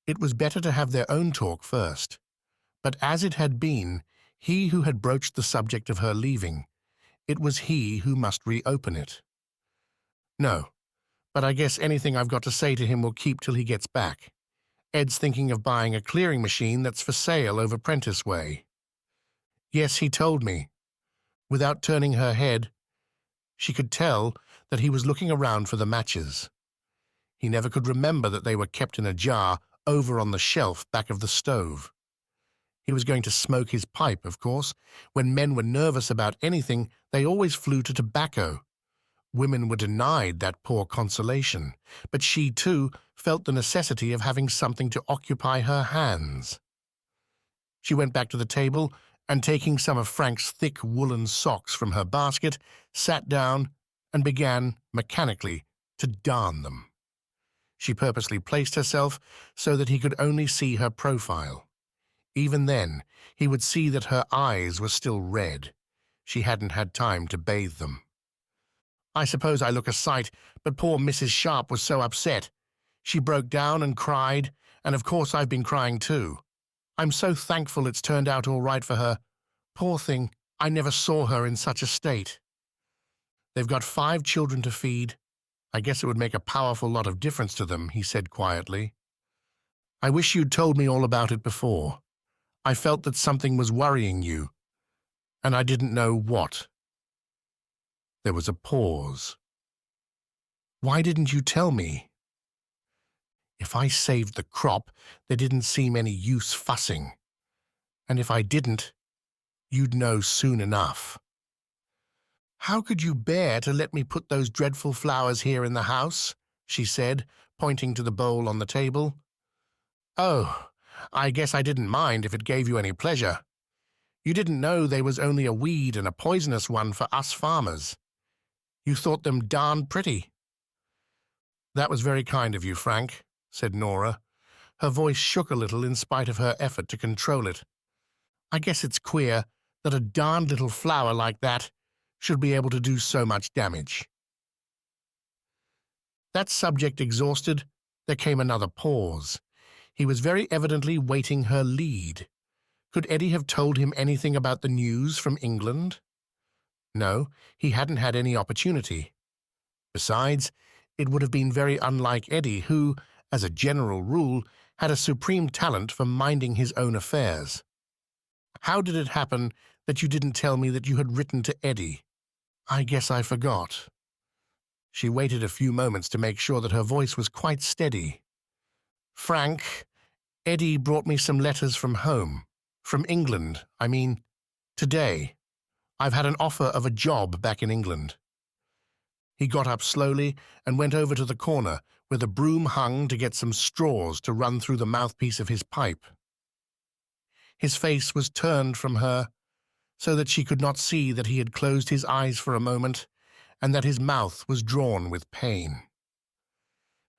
It was better to have their own talk first. But as it had been, he who had broached the subject of her leaving, it was he who must reopen it. No, but I guess anything I've got to say to him will keep till he gets back. Ed's thinking of buying a clearing machine that's for sale over Prentice Way. Yes, he told me. Without turning her head, she could tell that he was looking around for the matches. He never could remember that they were kept in a jar over on the shelf back of the stove. He was going to smoke his pipe, of course. When men were nervous about anything, they always flew to tobacco. Women were denied that poor consolation, but she, too, felt the necessity of having something to occupy her hands. She went back to the table and, taking some of Frank's thick woolen socks from her basket, sat down and began, mechanically, to darn them. She purposely placed herself so that he could only see her profile. Even then, he would see that her eyes were still red. She hadn't had time to bathe them. I suppose I look a sight, but poor Mrs. Sharp was so upset. She broke down and cried, and of course I've been crying too. I'm so thankful it's turned out all right for her. Poor thing, I never saw her in such a state. They've got 5 children to feed. I guess it would make a powerful lot of difference to them, he said quietly. I wish you'd told me all about it before. I felt that something was worrying you, and I didn't know what. There was a pause. Why didn't you tell me? If I saved the crop, there didn't seem any use fussing. And if I didn't, you'd know soon enough. How could you bear to let me put those dreadful flowers here in the house? She said, pointing to the bowl on the table. Oh, I guess I didn't mind if it gave you any pleasure. You didn't know they was only a weed and a poisonous one for us farmers. You thought them darn pretty. That was very kind of you, Frank, said Nora. Her voice shook a little in spite of her effort to control it. I guess it's queer that a darned little flower like that should be able to do so much damage. That subject exhausted, there came another pause. He was very evidently waiting her lead. Could Eddie have told him anything about the news from England? No, he hadn't had any opportunity. Besides, it would have been very unlike Eddie, who, as a general rule, had a supreme talent for minding his own affairs. How did it happen that you didn't tell me that you had written to Eddie? I guess I forgot. She waited a few moments to make sure that her voice was quite steady. Frank, Eddie brought me some letters from home. From England, I mean, today. I've had an offer of a job back in England. He got up slowly and went over to the corner where the broom hung to get some straws to run through the mouthpiece of his pipe. His face was turned from her so that she could not see that he had closed his eyes for a moment and that his mouth was drawn with pain.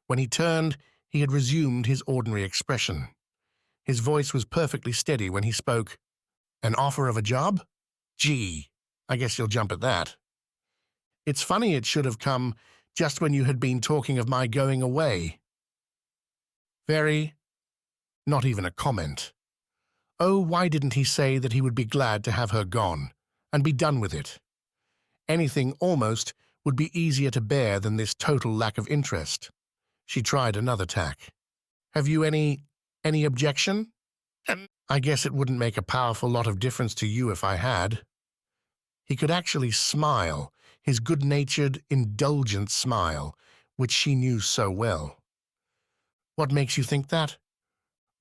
When he turned, he had resumed his ordinary expression. His voice was perfectly steady when he spoke. An offer of a job? Gee, I guess you'll jump at that. It's funny it should have come just when you had been talking of my going away. Very, not even a comment. Oh, why didn't he say that he would be glad to have her gone, and be done with it? Anything, almost, would be easier to bear than this total lack of interest. She tried another tack. Have you any objection? I guess it wouldn't make a powerful lot of difference to you if I had. He could actually smile, his good-natured, indulgent smile, which she knew so well. What makes you think that?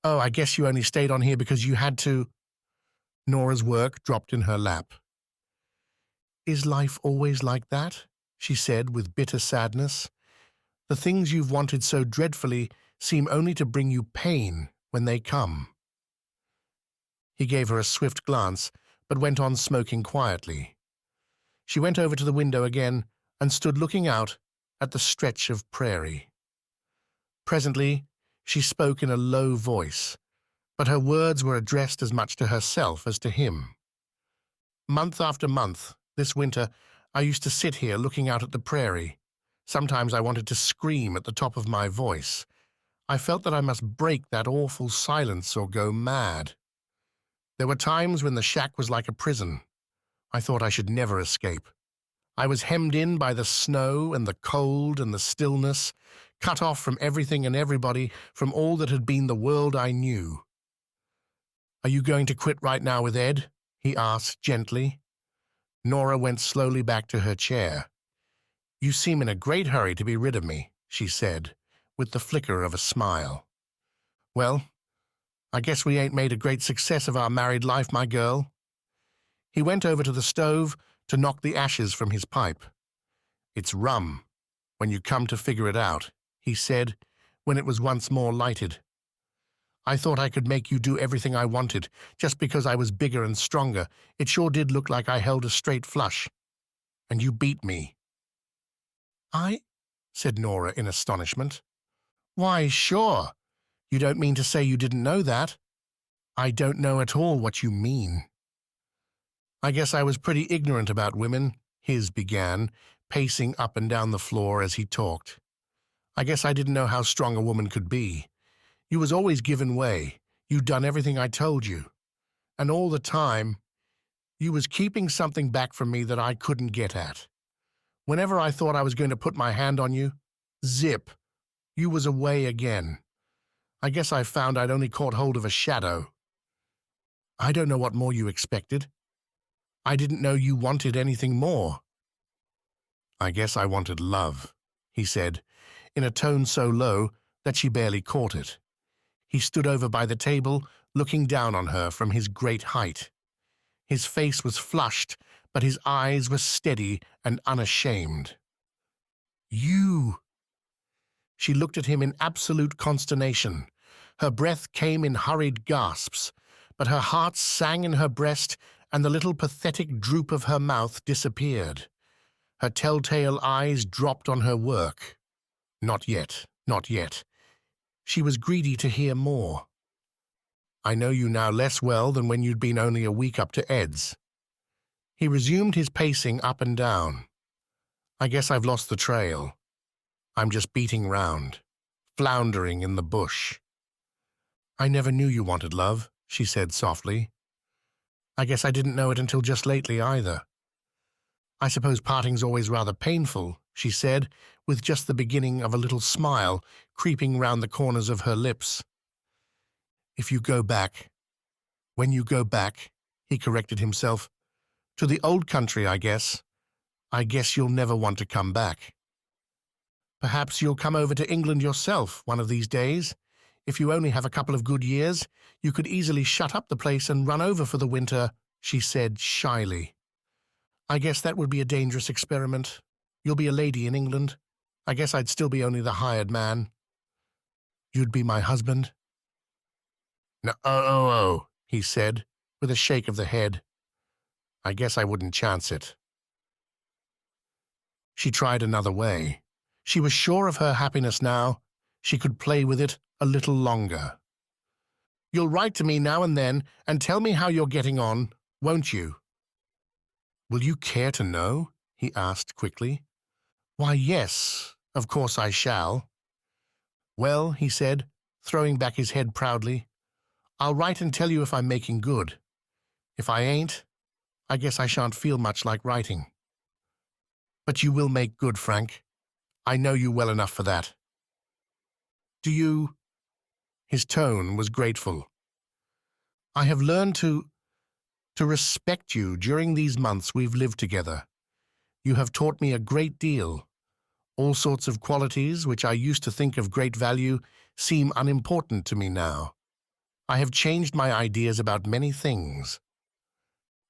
Oh, I guess you only stayed on here because you had to. Nora's work dropped in her lap. Is life always like that? She said with bitter sadness. The things you've wanted so dreadfully seem only to bring you pain when they come. He gave her a swift glance, but went on smoking quietly. She went over to the window again and stood looking out at the stretch of prairie. Presently, she spoke in a low voice, but her words were addressed as much to herself as to him. Month after month, this winter, I used to sit here looking out at the prairie. Sometimes I wanted to scream at the top of my voice. I felt that I must break that awful silence or go mad. There were times when the shack was like a prison. I thought I should never escape. I was hemmed in by the snow and the cold and the stillness, cut off from everything and everybody, from all that had been the world I knew. Are you going to quit right now with Ed? He asked gently. Nora went slowly back to her chair. You seem in a great hurry to be rid of me, she said, with the flicker of a smile. Well, I guess we ain't made a great success of our married life, my girl. He went over to the stove to knock the ashes from his pipe. It's rum, when you come to figure it out, he said, when it was once more lighted. I thought I could make you do everything I wanted, just because I was bigger and stronger. It sure did look like I held a straight flush. And you beat me. I? Said Nora in astonishment. Why, sure. You don't mean to say you didn't know that? I don't know at all what you mean. I guess I was pretty ignorant about women, his began, pacing up and down the floor as he talked. I guess I didn't know how strong a woman could be. You was always giving way. You'd done everything I told you. And all the time, you was keeping something back from me that I couldn't get at. Whenever I thought I was going to put my hand on you, zip, you was away again. I guess I found I'd only caught hold of a shadow. I don't know what more you expected. I didn't know you wanted anything more. I guess I wanted love, he said, in a tone so low that she barely caught it. He stood over by the table, looking down on her from his great height. His face was flushed, but his eyes were steady and unashamed. You! She looked at him in absolute consternation. Her breath came in hurried gasps, but her heart sang in her breast and the little pathetic droop of her mouth disappeared. Her telltale eyes dropped on her work. Not yet, not yet. She was greedy to hear more. I know you now less well than when you'd been only a week up to Ed's. He resumed his pacing up and down. I guess I've lost the trail. I'm just beating round, floundering in the bush. I never knew you wanted love, she said softly. I guess I didn't know it until just lately either. I suppose parting's always rather painful, she said, with just the beginning of a little smile creeping round the corners of her lips. If you go back, when you go back, he corrected himself, to the old country, I guess you'll never want to come back. Perhaps you'll come over to England yourself one of these days. If you only have a couple of good years, you could easily shut up the place and run over for the winter, she said shyly. I guess that would be a dangerous experiment. You'll be a lady in England. I guess I'd still be only the hired man. You'd be my husband? No, oh, he said, with a shake of the head. I guess I wouldn't chance it. She tried another way. She was sure of her happiness now. She could play with it a little longer. You'll write to me now and then and tell me how you're getting on, won't you? Will you care to know? He asked quickly. Why, yes, of course I shall. Well, he said, throwing back his head proudly, I'll write and tell you if I'm making good. If I ain't, I guess I shan't feel much like writing. But you will make good, Frank. I know you well enough for that. Do you? His tone was grateful. I have learned to respect you during these months we've lived together. You have taught me a great deal. All sorts of qualities which I used to think of great value seem unimportant to me now. I have changed my ideas about many things.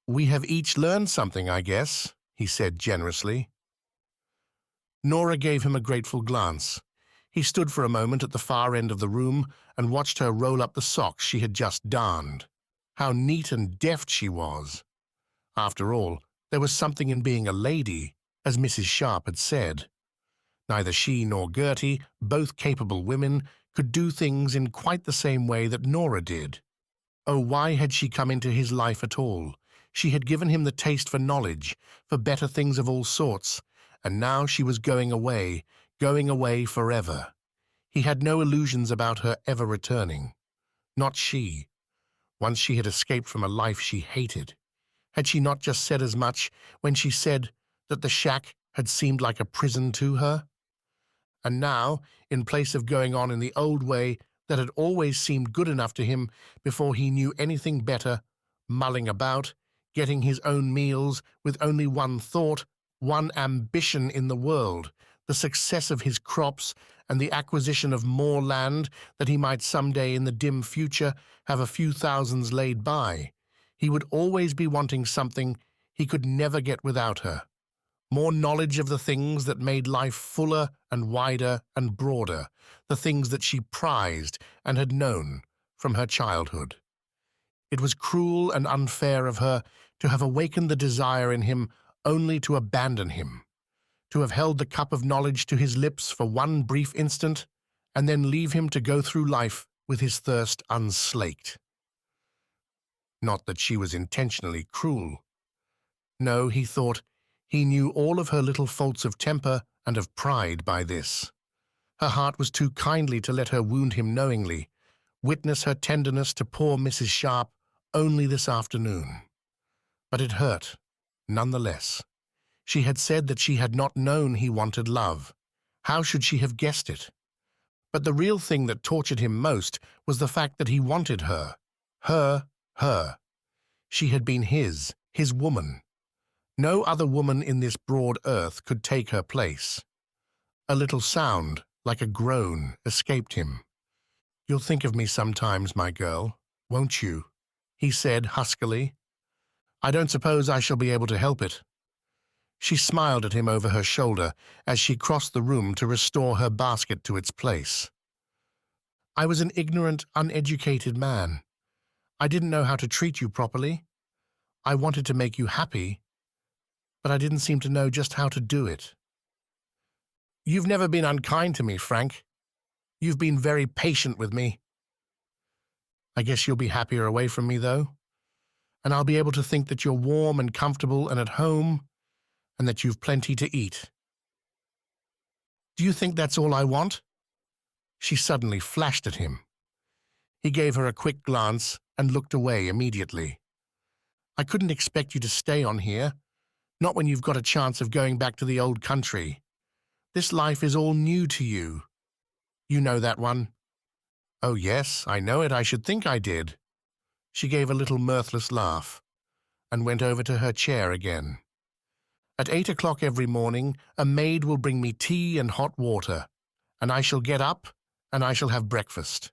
We have each learned something, I guess, he said generously. Nora gave him a grateful glance. He stood for a moment at the far end of the room and watched her roll up the socks she had just darned. How neat and deft she was. After all, there was something in being a lady, as Mrs. Sharp had said. Neither she nor Gertie, both capable women, could do things in quite the same way that Nora did. Oh, why had she come into his life at all? She had given him the taste for knowledge, for better things of all sorts, and now she was going away forever. He had no illusions about her ever returning. Not she. Once she had escaped from a life she hated. Had she not just said as much when she said that the shack had seemed like a prison to her? And now, in place of going on in the old way that had always seemed good enough to him before he knew anything better, mulling about, getting his own meals with only one thought, one ambition in the world, the success of his crops and the acquisition of more land that he might someday in the dim future have a few thousands laid by, he would always be wanting something he could never get without her. More knowledge of the things that made life fuller and wider and broader, the things that she prized and had known from her childhood. It was cruel and unfair of her to have awakened the desire in him only to abandon him, to have held the cup of knowledge to his lips for one brief instant, and then leave him to go through life with his thirst unslaked. Not that she was intentionally cruel. No, he thought, he knew all of her little faults of temper and of pride by this. Her heart was too kindly to let her wound him knowingly, witness her tenderness to poor Mrs. Sharp only this afternoon. But it hurt, none the less. She had said that she had not known he wanted love. How should she have guessed it? But the real thing that tortured him most was the fact that he wanted her. Her, her. She had been his woman. No other woman in this broad earth could take her place. A little sound, like a groan, escaped him. "You'll think of me sometimes, my girl, won't you?" he said huskily. "I don't suppose I shall be able to help it." She smiled at him over her shoulder as she crossed the room to restore her basket to its place. "I was an ignorant, uneducated man. I didn't know how to treat you properly. I wanted to make you happy, but I didn't seem to know just how to do it." "You've never been unkind to me, Frank. You've been very patient with me." "I guess you'll be happier away from me, though, and I'll be able to think that you're warm and comfortable and at home, and that you've plenty to eat." "Do you think that's all I want?" She suddenly flashed at him. He gave her a quick glance and looked away immediately. "I couldn't expect you to stay on here, not when you've got a chance of going back to the old country. This life is all new to you. You know that one." "Oh, yes, I know it. I should think I did." She gave a little mirthless laugh and went over to her chair again. "At 8 o'clock every morning, a maid will bring me tea and hot water, and I shall get up and I shall have breakfast.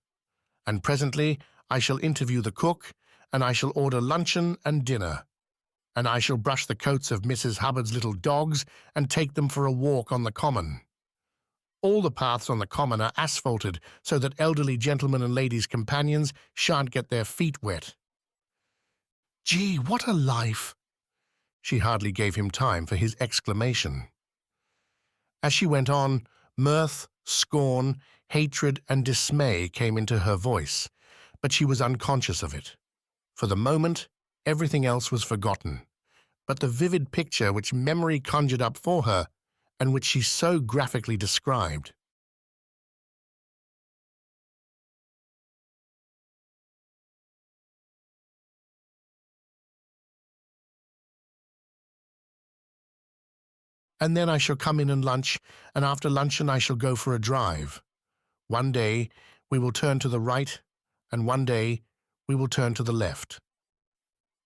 And presently I shall interview the cook, and I shall order luncheon and dinner, and I shall brush the coats of Mrs. Hubbard's little dogs and take them for a walk on the common. All the paths on the common are asphalted so that elderly gentlemen and ladies' companions shan't get their feet wet." "Gee, what a life!" She hardly gave him time for his exclamation. As she went on, mirth, scorn, hatred, and dismay came into her voice, but she was unconscious of it. For the moment, everything else was forgotten, but the vivid picture which memory conjured up for her, and which she so graphically described. "And then I shall come in and lunch, and after luncheon I shall go for a drive. One day we will turn to the right, and one day we will turn to the left.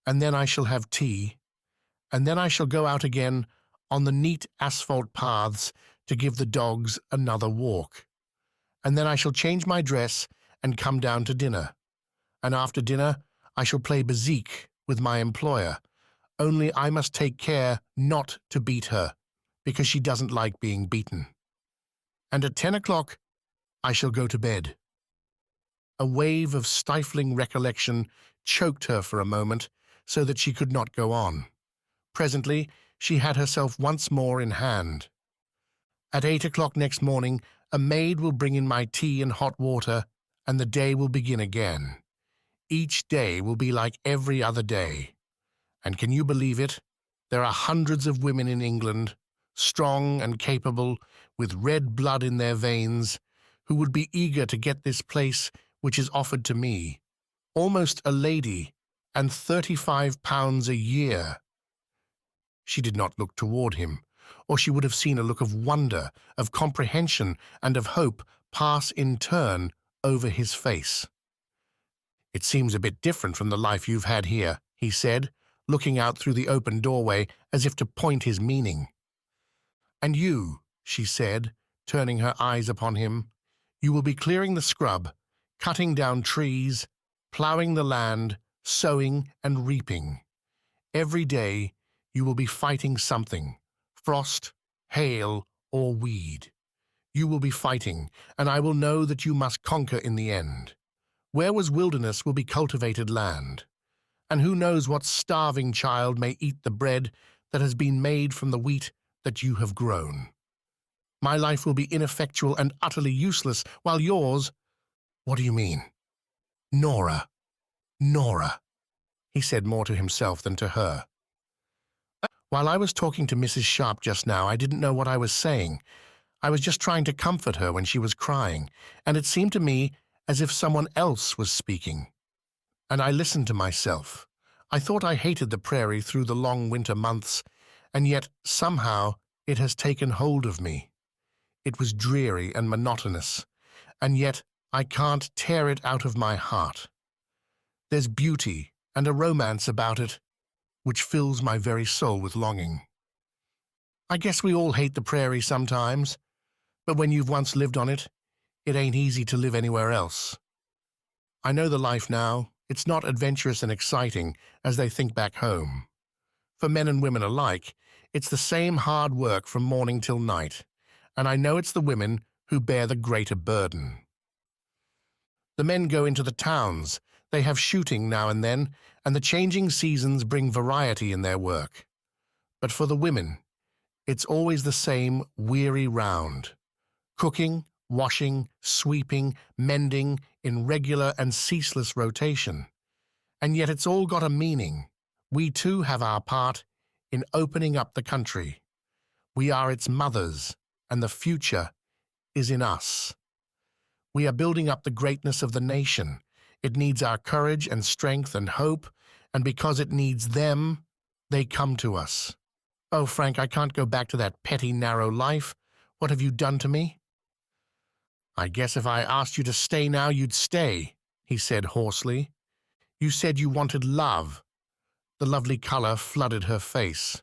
And then I shall have tea, and then I shall go out again on the neat asphalt paths to give the dogs another walk. And then I shall change my dress and come down to dinner. And after dinner I shall play bezique with my employer, only I must take care not to beat her, because she doesn't like being beaten. And at 10 o'clock I shall go to bed." A wave of stifling recollection choked her for a moment so that she could not go on. Presently she had herself once more in hand. "At 8 o'clock next morning a maid will bring in my tea and hot water, and the day will begin again. Each day will be like every other day. And can you believe it? There are hundreds of women in England, strong and capable, with red blood in their veins, who would be eager to get this place which is offered to me. Almost a lady, and £35 a year." She did not look toward him, or she would have seen a look of wonder, of comprehension, and of hope pass in turn over his face. "It seems a bit different from the life you've had here," he said, looking out through the open doorway as if to point his meaning. "And you," she said, turning her eyes upon him, "you will be clearing the scrub, cutting down trees, ploughing the land, sowing and reaping. Every day you will be fighting something, frost, hail, or weed. You will be fighting, and I will know that you must conquer in the end. Where was wilderness will be cultivated land. And who knows what starving child may eat the bread that has been made from the wheat that you have grown. My life will be ineffectual and utterly useless, while yours—" "What do you mean?" "Nora, Nora," he said more to himself than to her. "While I was talking to Mrs. Sharp just now, I didn't know what I was saying. I was just trying to comfort her when she was crying, and it seemed to me as if someone else was speaking. And I listened to myself. I thought I hated the prairie through the long winter months, and yet somehow it has taken hold of me. It was dreary and monotonous, and yet I can't tear it out of my heart. There's beauty and a romance about it, which fills my very soul with longing. I guess we all hate the prairie sometimes, but when you've once lived on it, it ain't easy to live anywhere else. I know the life now. It's not adventurous and exciting as they think back home. For men and women alike, it's the same hard work from morning till night, and I know it's the women who bear the greater burden. The men go into the towns, they have shooting now and then, and the changing seasons bring variety in their work. But for the women, it's always the same weary round. Cooking, washing, sweeping, mending in regular and ceaseless rotation. And yet it's all got a meaning. We too have our part in opening up the country. We are its mothers, and the future is in us. We are building up the greatness of the nation. It needs our courage and strength and hope, and because it needs them, they come to us. Oh, Frank, I can't go back to that petty, narrow life. What have you done to me? I guess if I asked you to stay now, you'd stay, he said hoarsely. You said you wanted love. The lovely color flooded her face.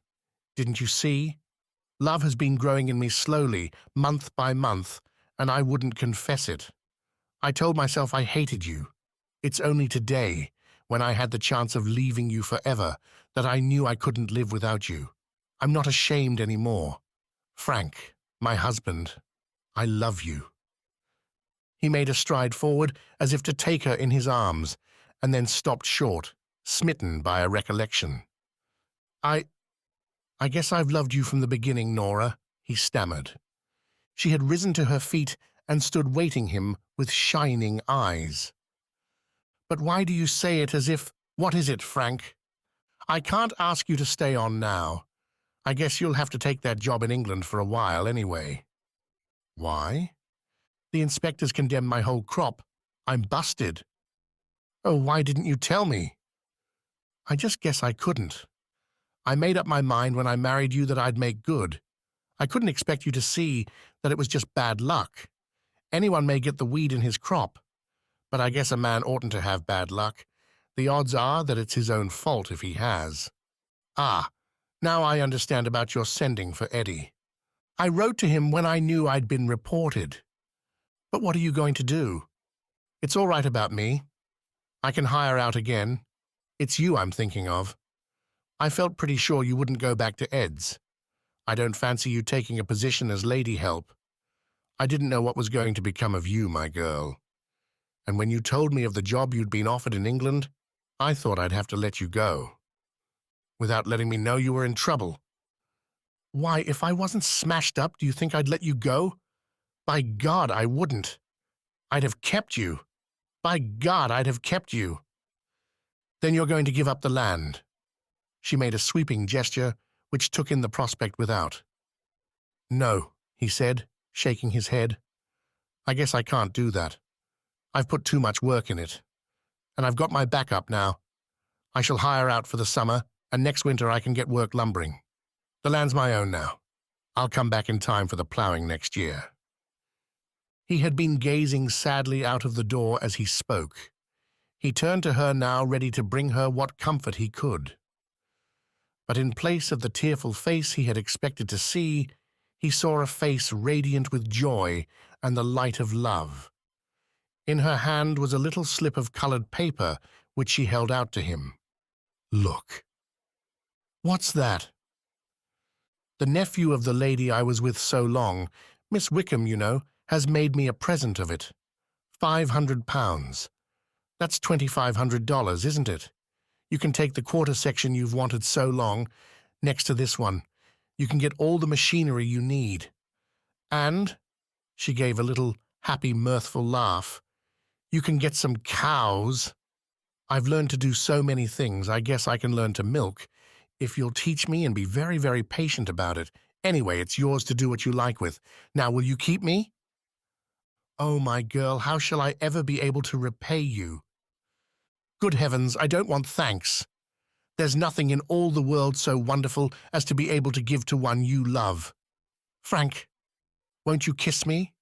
Didn't you see? Love has been growing in me slowly, month by month, and I wouldn't confess it. I told myself I hated you. It's only today, when I had the chance of leaving you forever, that I knew I couldn't live without you. I'm not ashamed anymore. Frank, my husband, I love you. He made a stride forward as if to take her in his arms, and then stopped short, smitten by a recollection. I guess I've loved you from the beginning, Nora, he stammered. She had risen to her feet and stood waiting him with shining eyes. But why do you say it as if— What is it, Frank? I can't ask you to stay on now. I guess you'll have to take that job in England for a while anyway. Why? The inspectors condemned my whole crop. I'm busted. Oh, why didn't you tell me? I just guess I couldn't. I made up my mind when I married you that I'd make good. I couldn't expect you to see that it was just bad luck. Anyone may get the weed in his crop, but I guess a man oughtn't to have bad luck. The odds are that it's his own fault if he has. Ah, now I understand about your sending for Eddie. I wrote to him when I knew I'd been reported. But what are you going to do? It's all right about me. I can hire out again. It's you I'm thinking of. I felt pretty sure you wouldn't go back to Ed's. I don't fancy you taking a position as lady help. I didn't know what was going to become of you, my girl. And when you told me of the job you'd been offered in England, I thought I'd have to let you go. Without letting me know you were in trouble. Why, if I wasn't smashed up, do you think I'd let you go? By God, I wouldn't. I'd have kept you. By God, I'd have kept you. Then you're going to give up the land. She made a sweeping gesture, which took in the prospect without. No, he said, shaking his head. I guess I can't do that. I've put too much work in it. And I've got my back up now. I shall hire out for the summer, and next winter I can get work lumbering. The land's my own now. I'll come back in time for the ploughing next year. He had been gazing sadly out of the door as he spoke. He turned to her now, ready to bring her what comfort he could. But in place of the tearful face he had expected to see, he saw a face radiant with joy and the light of love. In her hand was a little slip of colored paper, which she held out to him. Look. What's that? The nephew of the lady I was with so long, Miss Wickham, you know, has made me a present of it. £500. That's $2,500, isn't it? You can take the quarter section you've wanted so long, next to this one. You can get all the machinery you need. And, she gave a little happy, mirthful laugh, you can get some cows. I've learned to do so many things, I guess I can learn to milk, if you'll teach me and be very, very patient about it. Anyway, it's yours to do what you like with. Now, will you keep me? Oh, my girl, how shall I ever be able to repay you? Good heavens, I don't want thanks. There's nothing in all the world so wonderful as to be able to give to one you love. Frank, won't you kiss me?"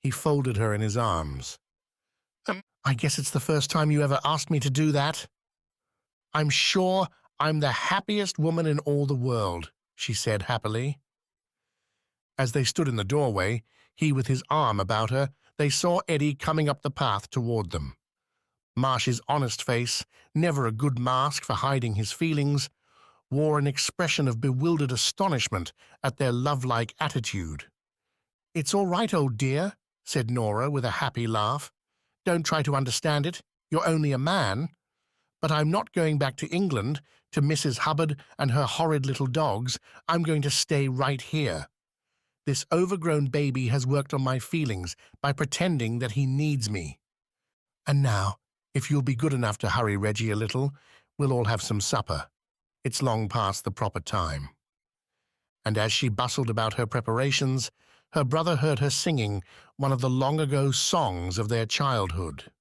He folded her in his arms. I guess it's the first time you ever asked me to do that." "I'm sure I'm the happiest woman in all the world," she said happily. As they stood in the doorway, he with his arm about her, they saw Eddie coming up the path toward them. Marsh's honest face, never a good mask for hiding his feelings, wore an expression of bewildered astonishment at their love-like attitude. "It's all right, old dear," said Nora with a happy laugh. "Don't try to understand it. You're only a man. But I'm not going back to England, to Mrs. Hubbard and her horrid little dogs. I'm going to stay right here. This overgrown baby has worked on my feelings by pretending that he needs me. And now, if you'll be good enough to hurry Reggie a little, we'll all have some supper. It's long past the proper time." And as she bustled about her preparations, her brother heard her singing one of the long-ago songs of their childhood.